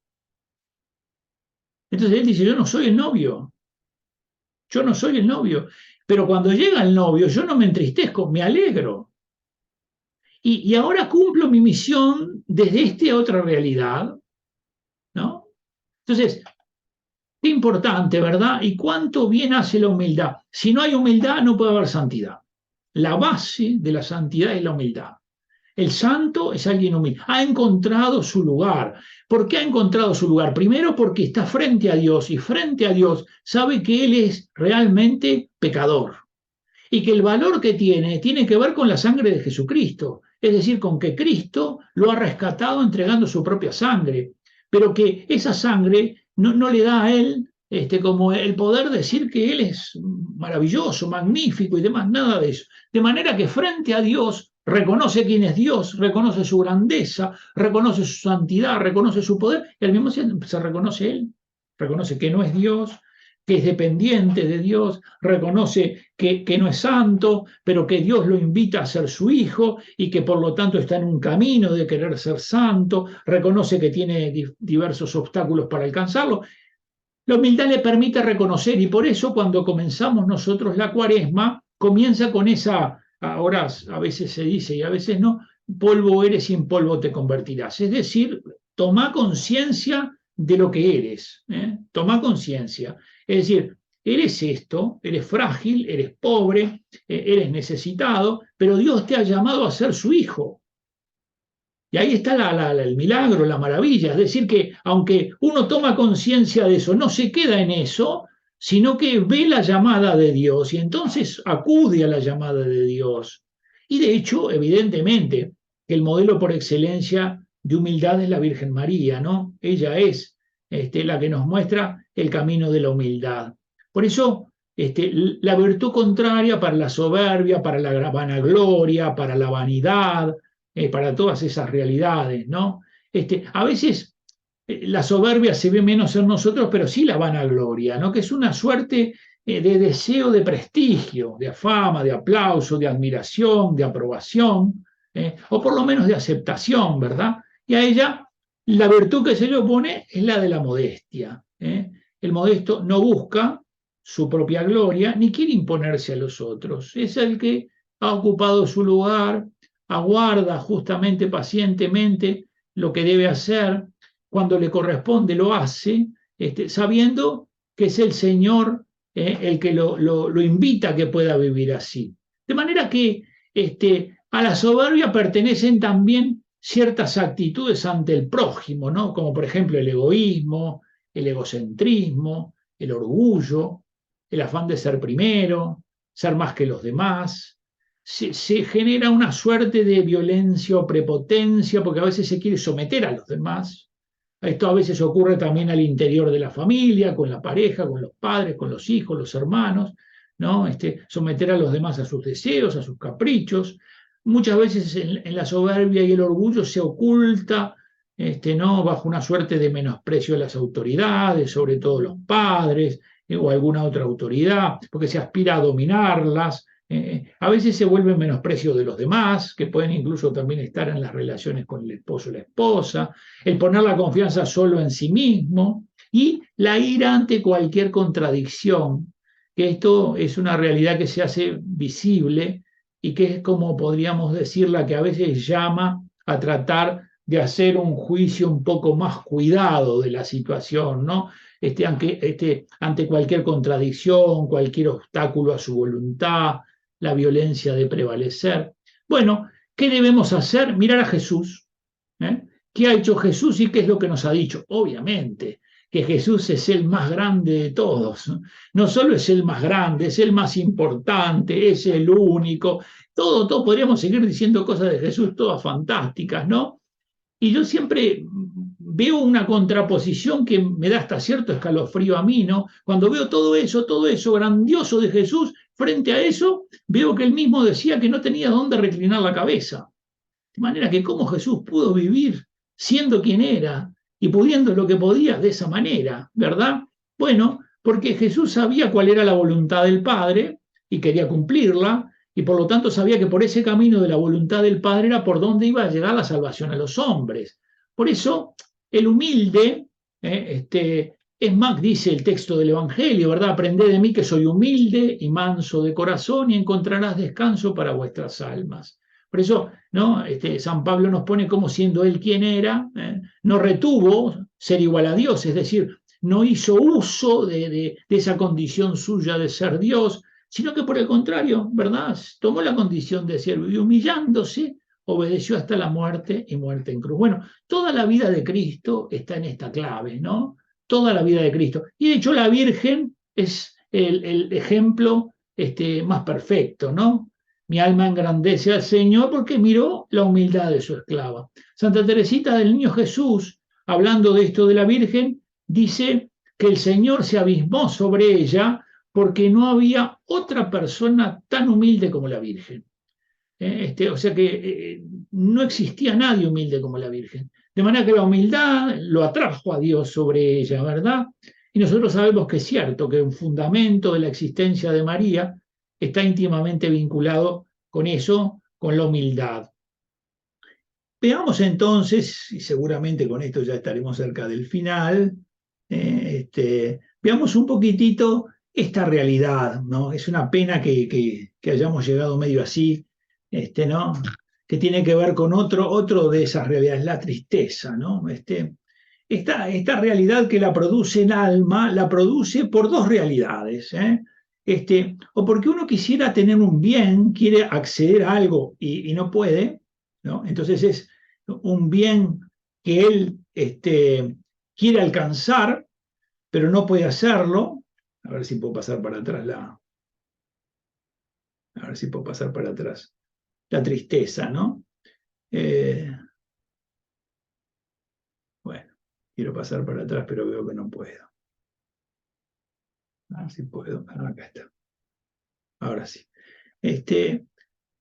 Entonces él dice, yo no soy el novio, yo no soy el novio. Pero cuando llega el novio, yo no me entristezco, me alegro. Y ahora cumplo mi misión desde esta otra realidad, ¿no? Entonces, qué importante, ¿verdad? Y cuánto bien hace la humildad. Si no hay humildad, no puede haber santidad. La base de la santidad es la humildad. El santo es alguien humilde. Ha encontrado su lugar. ¿Por qué ha encontrado su lugar? Primero porque está frente a Dios y frente a Dios sabe que Él es realmente pecador y que el valor que tiene que ver con la sangre de Jesucristo, es decir, con que Cristo lo ha rescatado entregando su propia sangre, pero que esa sangre no le da a Él como el poder decir que Él es maravilloso, magnífico y demás, nada de eso. De manera que frente a Dios reconoce quién es Dios, reconoce su grandeza, reconoce su santidad, reconoce su poder, y al mismo tiempo se reconoce Él, reconoce que no es Dios, que es dependiente de Dios, reconoce que no es santo, pero que Dios lo invita a ser su hijo y que por lo tanto está en un camino de querer ser santo, reconoce que tiene diversos obstáculos para alcanzarlo. La humildad le permite reconocer y por eso cuando comenzamos nosotros la cuaresma, comienza con esa, ahora a veces se dice y a veces no, polvo eres y en polvo te convertirás. Es decir, toma conciencia de lo que eres, toma conciencia. Es decir, eres esto, eres frágil, eres pobre, eres necesitado, pero Dios te ha llamado a ser su hijo. Y ahí está el milagro, la maravilla. Es decir, que aunque uno toma conciencia de eso, no se queda en eso, sino que ve la llamada de Dios y entonces acude a la llamada de Dios. Y de hecho, evidentemente, el modelo por excelencia de humildad es la Virgen María, ¿no? Ella es la que nos muestra el camino de la humildad. Por eso, la virtud contraria para la soberbia, para la vanagloria, para la vanidad, para todas esas realidades, ¿no? A veces la soberbia se ve menos en nosotros, pero sí la vanagloria, ¿no? Que es una suerte de deseo de prestigio, de fama, de aplauso, de admiración, de aprobación, o por lo menos de aceptación, ¿verdad? Y a ella la virtud que se le opone es la de la modestia. El modesto no busca su propia gloria ni quiere imponerse a los otros. Es el que ha ocupado su lugar, aguarda justamente pacientemente lo que debe hacer, cuando le corresponde lo hace, sabiendo que es el Señor el que lo invita a que pueda vivir así. De manera que a la soberbia pertenecen también ciertas actitudes ante el prójimo, ¿no? Como por ejemplo el egoísmo, el egocentrismo, el orgullo, el afán de ser primero, ser más que los demás. Se genera una suerte de violencia o prepotencia porque a veces se quiere someter a los demás. Esto a veces ocurre también al interior de la familia, con la pareja, con los padres, con los hijos, los hermanos, ¿no? Someter a los demás a sus deseos, a sus caprichos. Muchas veces en la soberbia y el orgullo se oculta, ¿no? Bajo una suerte de menosprecio de las autoridades, sobre todo los padres, o alguna otra autoridad, porque se aspira a dominarlas. A veces se vuelve en menosprecio de los demás, que pueden incluso también estar en las relaciones con el esposo o la esposa, el poner la confianza solo en sí mismo y la ira ante cualquier contradicción, que esto es una realidad que se hace visible y que es como podríamos decir la que a veces llama a tratar de hacer un juicio un poco más cuidado de la situación, ¿no? Ante cualquier contradicción, cualquier obstáculo a su voluntad, la violencia de prevalecer. Bueno, ¿qué debemos hacer? Mirar a Jesús. ¿Qué ha hecho Jesús y qué es lo que nos ha dicho? Obviamente que Jesús es el más grande de todos. No solo es el más grande, es el más importante, es el único. Todo podríamos seguir diciendo cosas de Jesús, todas fantásticas, ¿no? Y yo siempre veo una contraposición que me da hasta cierto escalofrío a mí, ¿no? Cuando veo todo eso grandioso de Jesús, frente a eso, veo que él mismo decía que no tenía dónde reclinar la cabeza. De manera que cómo Jesús pudo vivir siendo quien era y pudiendo lo que podía de esa manera, ¿verdad? Bueno, porque Jesús sabía cuál era la voluntad del Padre y quería cumplirla, y por lo tanto sabía que por ese camino de la voluntad del Padre era por donde iba a llegar la salvación a los hombres. Por eso, el humilde, es más, dice el texto del Evangelio, ¿verdad? Aprended de mí que soy humilde y manso de corazón y encontrarás descanso para vuestras almas. Por eso, ¿no? San Pablo nos pone como siendo él quien era, no retuvo ser igual a Dios, es decir, no hizo uso de esa condición suya de ser Dios, sino que por el contrario, ¿verdad? Tomó la condición de siervo y humillándose, obedeció hasta la muerte y muerte en cruz. Bueno, toda la vida de Cristo está en esta clave, ¿no? Toda la vida de Cristo. Y de hecho la Virgen es el ejemplo más perfecto, ¿no? Mi alma engrandece al Señor porque miró la humildad de su esclava. Santa Teresita del Niño Jesús, hablando de esto de la Virgen, dice que el Señor se abismó sobre ella porque no había otra persona tan humilde como la Virgen. O sea que no existía nadie humilde como la Virgen. De manera que la humildad lo atrajo a Dios sobre ella, ¿verdad? Y nosotros sabemos que es cierto que un fundamento de la existencia de María está íntimamente vinculado con eso, con la humildad. Veamos entonces, y seguramente con esto ya estaremos cerca del final, veamos un poquitito esta realidad, ¿no? Es una pena que hayamos llegado medio así, ¿no? Que tiene que ver con otro de esas realidades, la tristeza, ¿no? Esta realidad que la produce el alma, la produce por dos realidades, ¿eh? O porque uno quisiera tener un bien, quiere acceder a algo y no puede, ¿no? Entonces es un bien que él quiere alcanzar, pero no puede hacerlo. A ver si puedo pasar para atrás a ver si puedo pasar para atrás. La tristeza, ¿no? Bueno, quiero pasar para atrás, pero veo que no puedo. A ver si puedo. Acá está. Ahora sí.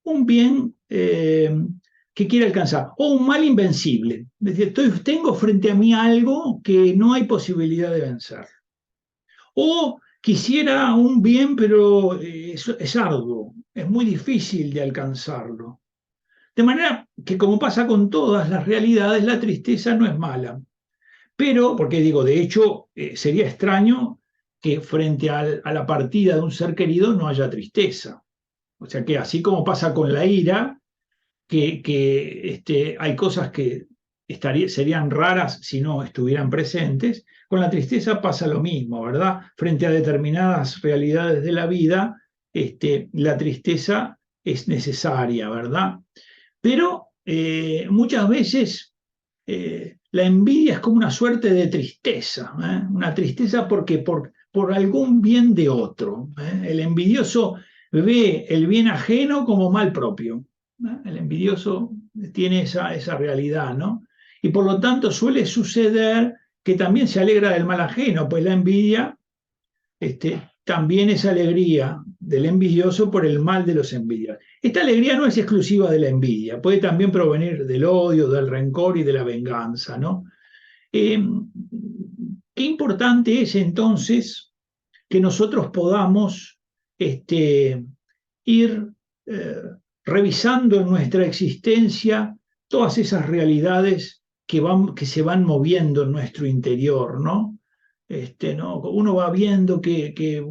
Un bien que quiere alcanzar, o un mal invencible. Es decir, tengo frente a mí algo que no hay posibilidad de vencer. O quisiera un bien, pero es arduo, es muy difícil de alcanzarlo. De manera que, como pasa con todas las realidades, la tristeza no es mala. Pero, porque digo, de hecho, sería extraño que frente a la partida de un ser querido no haya tristeza. O sea que así como pasa con la ira, que hay cosas que serían raras si no estuvieran presentes. Con la tristeza pasa lo mismo, ¿verdad? Frente a determinadas realidades de la vida, la tristeza es necesaria, ¿verdad? Pero muchas veces la envidia es como una suerte de tristeza, ¿eh? Una tristeza porque por algún bien de otro, ¿eh? El envidioso ve el bien ajeno como mal propio, ¿no? El envidioso tiene esa realidad, ¿no? Y por lo tanto suele suceder que también se alegra del mal ajeno, pues la envidia también es alegría del envidioso por el mal de los envidiados. Esta alegría no es exclusiva de la envidia, puede también provenir del odio, del rencor y de la venganza, ¿no? Qué importante es entonces que nosotros podamos ir eh, revisando en nuestra existencia todas esas realidades que se van moviendo en nuestro interior, ¿no? ¿No? Uno va viendo que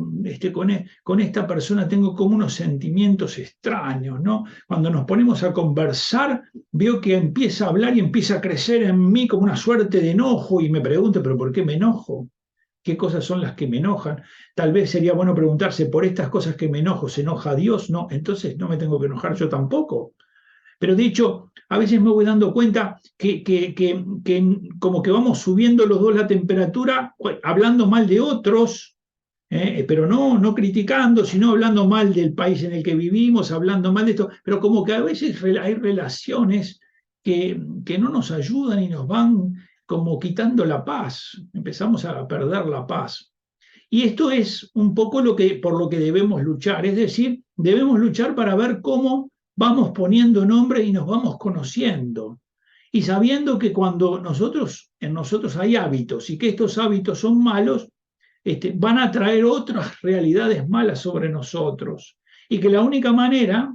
con esta persona tengo como unos sentimientos extraños, ¿no? Cuando nos ponemos a conversar, veo que empieza a hablar y empieza a crecer en mí como una suerte de enojo y me pregunto, ¿pero por qué me enojo? ¿Qué cosas son las que me enojan? Tal vez sería bueno preguntarse, ¿por estas cosas que me enojo se enoja Dios? No, entonces no me tengo que enojar yo tampoco. Pero de hecho, a veces me voy dando cuenta que como que vamos subiendo los dos la temperatura, hablando mal de otros, pero no criticando, sino hablando mal del país en el que vivimos, hablando mal de esto, pero como que a veces hay relaciones que no nos ayudan y nos van como quitando la paz, empezamos a perder la paz. Y esto es un poco por lo que debemos luchar, es decir, debemos luchar para ver cómo vamos poniendo nombre y nos vamos conociendo. Y sabiendo que cuando en nosotros hay hábitos y que estos hábitos son malos, van a traer otras realidades malas sobre nosotros. Y que la única manera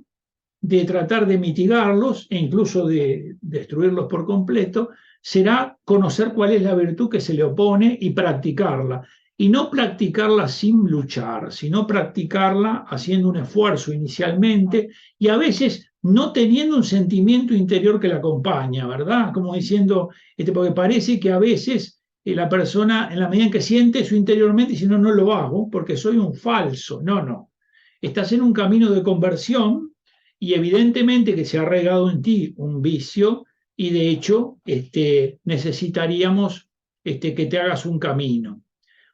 de tratar de mitigarlos e incluso de destruirlos por completo será conocer cuál es la virtud que se le opone y practicarla. Y no practicarla sin luchar, sino practicarla haciendo un esfuerzo inicialmente y a veces no teniendo un sentimiento interior que la acompaña, ¿verdad? Como diciendo, porque parece que a veces la persona, en la medida en que siente eso interiormente, dice, no lo hago porque soy un falso. No. Estás en un camino de conversión y evidentemente que se ha regado en ti un vicio y de hecho necesitaríamos que te hagas un camino.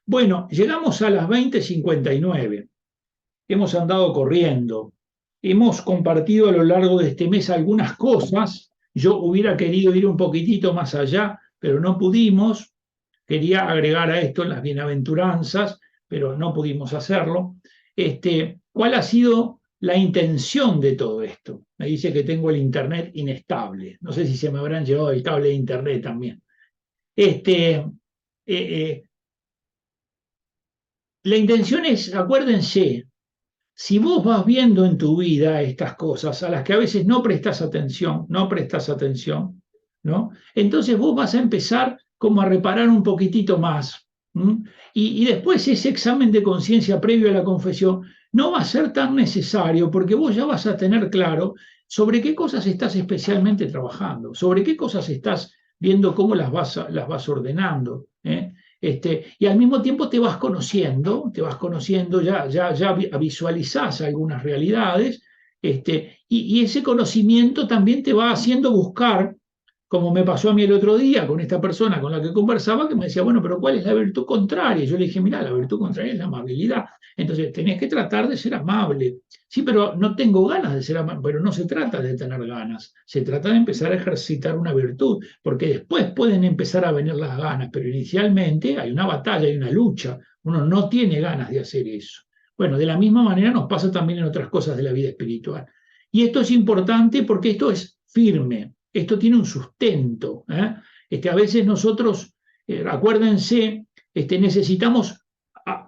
Bueno, llegamos a las 20:59. Hemos andado corriendo. Hemos compartido a lo largo de este mes algunas cosas. Yo hubiera querido ir un poquitito más allá, pero no pudimos. Quería agregar a esto las bienaventuranzas, pero no pudimos hacerlo. ¿Cuál ha sido la intención de todo esto? Me dice que tengo el internet inestable. No sé si se me habrán llevado el cable de internet también. La intención es, acuérdense, si vos vas viendo en tu vida estas cosas a las que a veces no prestas atención, ¿no? Entonces vos vas a empezar como a reparar un poquitito más. Y después ese examen de conciencia previo a la confesión no va a ser tan necesario porque vos ya vas a tener claro sobre qué cosas estás especialmente trabajando, sobre qué cosas estás viendo cómo las vas ordenando. Y al mismo tiempo te vas conociendo, ya visualizás algunas realidades, y ese conocimiento también te va haciendo buscar, como me pasó a mí el otro día con esta persona con la que conversaba, que me decía, bueno, pero ¿cuál es la virtud contraria? Yo le dije, mira, la virtud contraria es la amabilidad. Entonces, tenés que tratar de ser amable. Sí, pero no tengo ganas de ser amable, pero no se trata de tener ganas, se trata de empezar a ejercitar una virtud, porque después pueden empezar a venir las ganas, pero inicialmente hay una batalla, hay una lucha, uno no tiene ganas de hacer eso. Bueno, de la misma manera nos pasa también en otras cosas de la vida espiritual. Y esto es importante porque esto es firme, esto tiene un sustento. A veces nosotros, acuérdense, necesitamos,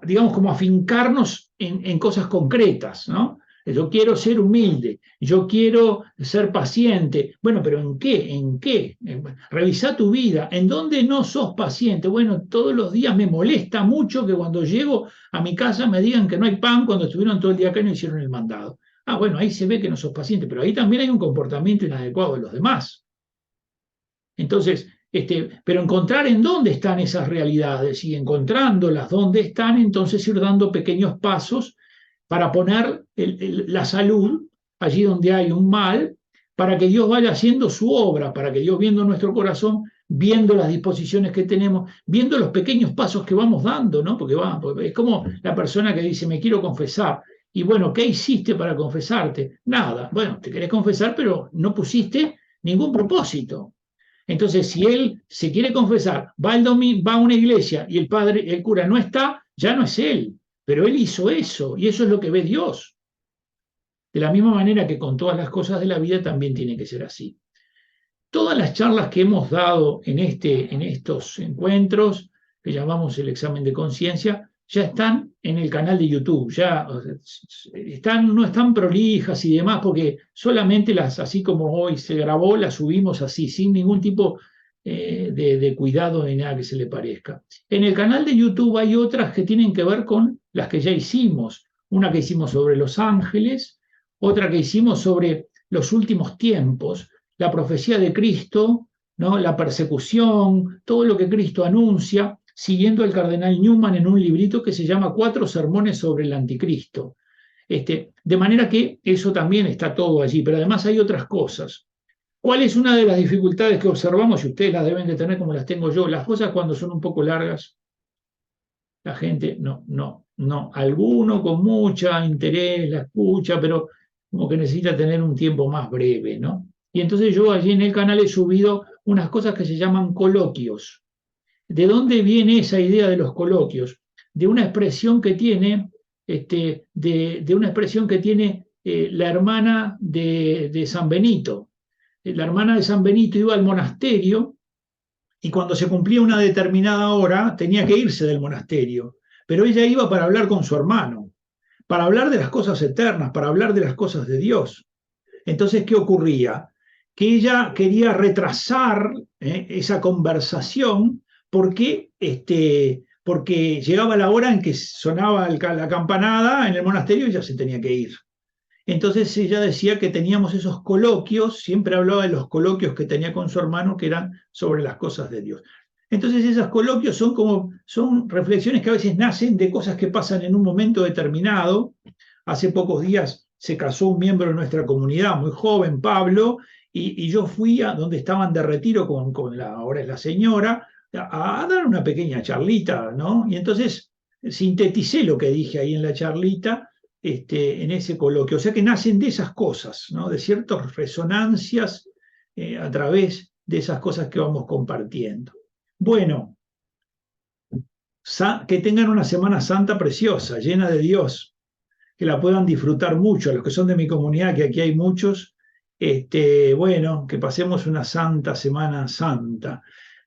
digamos, como afincarnos en cosas concretas, ¿no? Yo quiero ser humilde, yo quiero ser paciente. Bueno, pero ¿en qué? ¿En qué? Revisa tu vida. ¿En dónde no sos paciente? Bueno, todos los días me molesta mucho que cuando llego a mi casa me digan que no hay pan cuando estuvieron todo el día acá y no hicieron el mandado. Ah, bueno, ahí se ve que no sos paciente, pero ahí también hay un comportamiento inadecuado de los demás. Entonces, pero encontrar en dónde están esas realidades y encontrándolas dónde están, entonces ir dando pequeños pasos para poner la salud allí donde hay un mal, para que Dios vaya haciendo su obra, para que Dios viendo nuestro corazón, viendo las disposiciones que tenemos, viendo los pequeños pasos que vamos dando, ¿no? Porque es como la persona que dice, me quiero confesar. Y bueno, ¿qué hiciste para confesarte? Nada. Bueno, te querés confesar, pero no pusiste ningún propósito. Entonces, si él se quiere confesar, va a una iglesia y el cura no está, ya no es él, pero él hizo eso y eso es lo que ve Dios. De la misma manera que con todas las cosas de la vida también tiene que ser así. Todas las charlas que hemos dado en estos encuentros, que llamamos el examen de conciencia, ya están en el canal de YouTube, no están prolijas y demás, porque solamente así como hoy se grabó, las subimos así, sin ningún tipo de cuidado ni nada que se le parezca. En el canal de YouTube hay otras que tienen que ver con las que ya hicimos, una que hicimos sobre los ángeles, otra que hicimos sobre los últimos tiempos, la profecía de Cristo, ¿no? La persecución, todo lo que Cristo anuncia, siguiendo al cardenal Newman en un librito que se llama 4 sermones sobre el anticristo. De manera que eso también está todo allí, pero además hay otras cosas. ¿Cuál es una de las dificultades que observamos? Y ustedes las deben de tener como las tengo yo. Las cosas cuando son un poco largas, la gente no. Alguno con mucha interés la escucha, pero como que necesita tener un tiempo más breve, ¿no? Y entonces yo allí en el canal he subido unas cosas que se llaman coloquios. ¿De dónde viene esa idea de los coloquios? De una expresión que tiene, de una expresión que tiene la hermana de San Benito. La hermana de San Benito iba al monasterio y cuando se cumplía una determinada hora tenía que irse del monasterio, pero ella iba para hablar con su hermano, para hablar de las cosas eternas, para hablar de las cosas de Dios. Entonces, ¿qué ocurría? Que ella quería retrasar esa conversación porque, porque llegaba la hora en que sonaba la campanada en el monasterio y ya se tenía que ir. Entonces ella decía que teníamos esos coloquios, siempre hablaba de los coloquios que tenía con su hermano, que eran sobre las cosas de Dios. Entonces esos coloquios son reflexiones que a veces nacen de cosas que pasan en un momento determinado. Hace pocos días se casó un miembro de nuestra comunidad, muy joven, Pablo, y yo fui a donde estaban de retiro ahora es la señora, a dar una pequeña charlita, ¿no? Y entonces sinteticé lo que dije ahí en la charlita, en ese coloquio. O sea que nacen de esas cosas, ¿no? De ciertas resonancias a través de esas cosas que vamos compartiendo. Bueno, que tengan una Semana Santa preciosa, llena de Dios, que la puedan disfrutar mucho, los que son de mi comunidad, que aquí hay muchos, bueno, que pasemos una santa Semana Santa,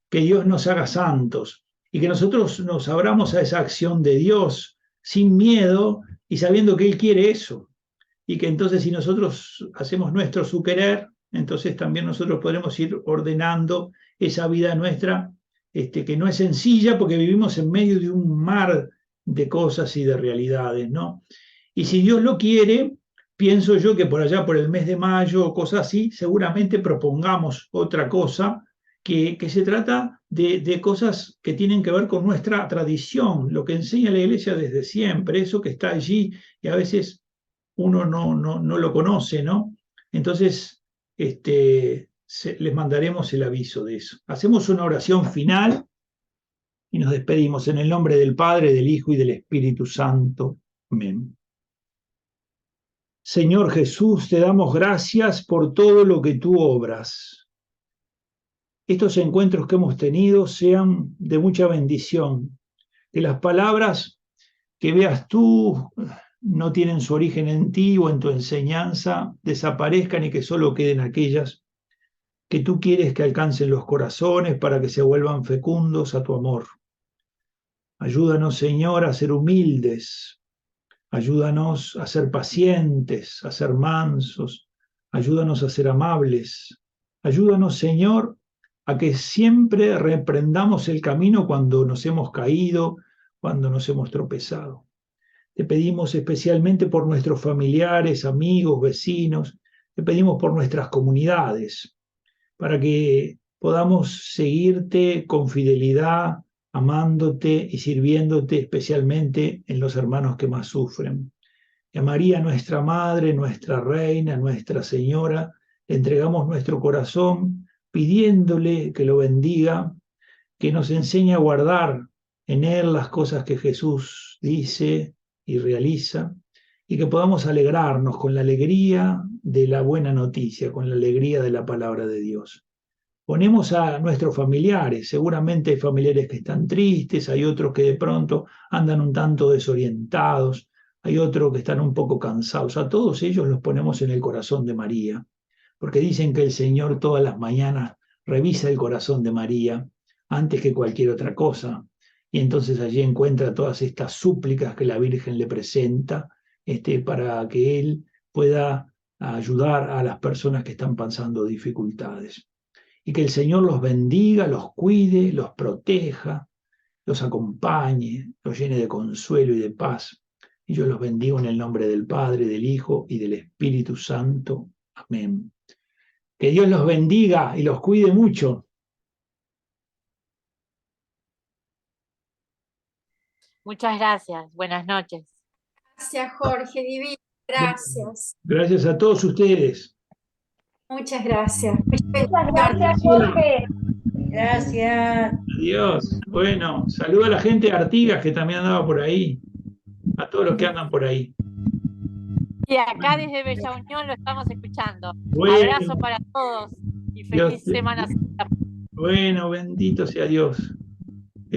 que Dios nos haga santos y que nosotros nos abramos a esa acción de Dios sin miedo y sabiendo que Él quiere eso. Y que entonces si nosotros hacemos nuestro su querer, entonces también nosotros podremos ir ordenando esa vida nuestra, que no es sencilla porque vivimos en medio de un mar de cosas y de realidades, ¿no? Y si Dios lo quiere, pienso yo que por allá, por el mes de mayo o cosas así, seguramente propongamos otra cosa que se trata de cosas que tienen que ver con nuestra tradición, lo que enseña la iglesia desde siempre, eso que está allí y a veces uno no lo conoce, ¿no? Entonces, les mandaremos el aviso de eso. Hacemos una oración final y nos despedimos en el nombre del Padre, del Hijo y del Espíritu Santo. Amén. Señor Jesús, te damos gracias por todo lo que tú obras. Estos encuentros que hemos tenido sean de mucha bendición. Que las palabras que veas tú no tienen su origen en ti o en tu enseñanza, desaparezcan y que solo queden aquellas que tú quieres que alcancen los corazones para que se vuelvan fecundos a tu amor. Ayúdanos, Señor, a ser humildes. Ayúdanos a ser pacientes, a ser mansos. Ayúdanos a ser amables. Ayúdanos, Señor, a que siempre reprendamos el camino cuando nos hemos caído, cuando nos hemos tropezado. Te pedimos especialmente por nuestros familiares, amigos, vecinos. Te pedimos por nuestras comunidades, para que podamos seguirte con fidelidad, amándote y sirviéndote especialmente en los hermanos que más sufren. Y a María, nuestra Madre, nuestra Reina, nuestra Señora, le entregamos nuestro corazón pidiéndole que lo bendiga, que nos enseñe a guardar en Él las cosas que Jesús dice y realiza, y que podamos alegrarnos con la alegría de la buena noticia, con la alegría de la palabra de Dios. Ponemos a nuestros familiares, seguramente hay familiares que están tristes, hay otros que de pronto andan un tanto desorientados, hay otros que están un poco cansados, a todos ellos los ponemos en el corazón de María, porque dicen que el Señor todas las mañanas revisa el corazón de María antes que cualquier otra cosa, y entonces allí encuentra todas estas súplicas que la Virgen le presenta, para que Él pueda ayudar a las personas que están pasando dificultades. Y que el Señor los bendiga, los cuide, los proteja, los acompañe, los llene de consuelo y de paz. Y yo los bendigo en el nombre del Padre, del Hijo y del Espíritu Santo. Amén. Que Dios los bendiga y los cuide mucho. Muchas gracias. Buenas noches. Gracias, Jorge, divino. Gracias. Gracias a todos ustedes. Muchas gracias. Muchas gracias, Jorge. Gracias. Adiós. Bueno, saludo a la gente de Artigas que también andaba por ahí. A todos los que andan por ahí. Y acá desde Bella Unión lo estamos escuchando. Bueno, abrazo para todos y feliz Semana Santa. Bueno, bendito sea Dios.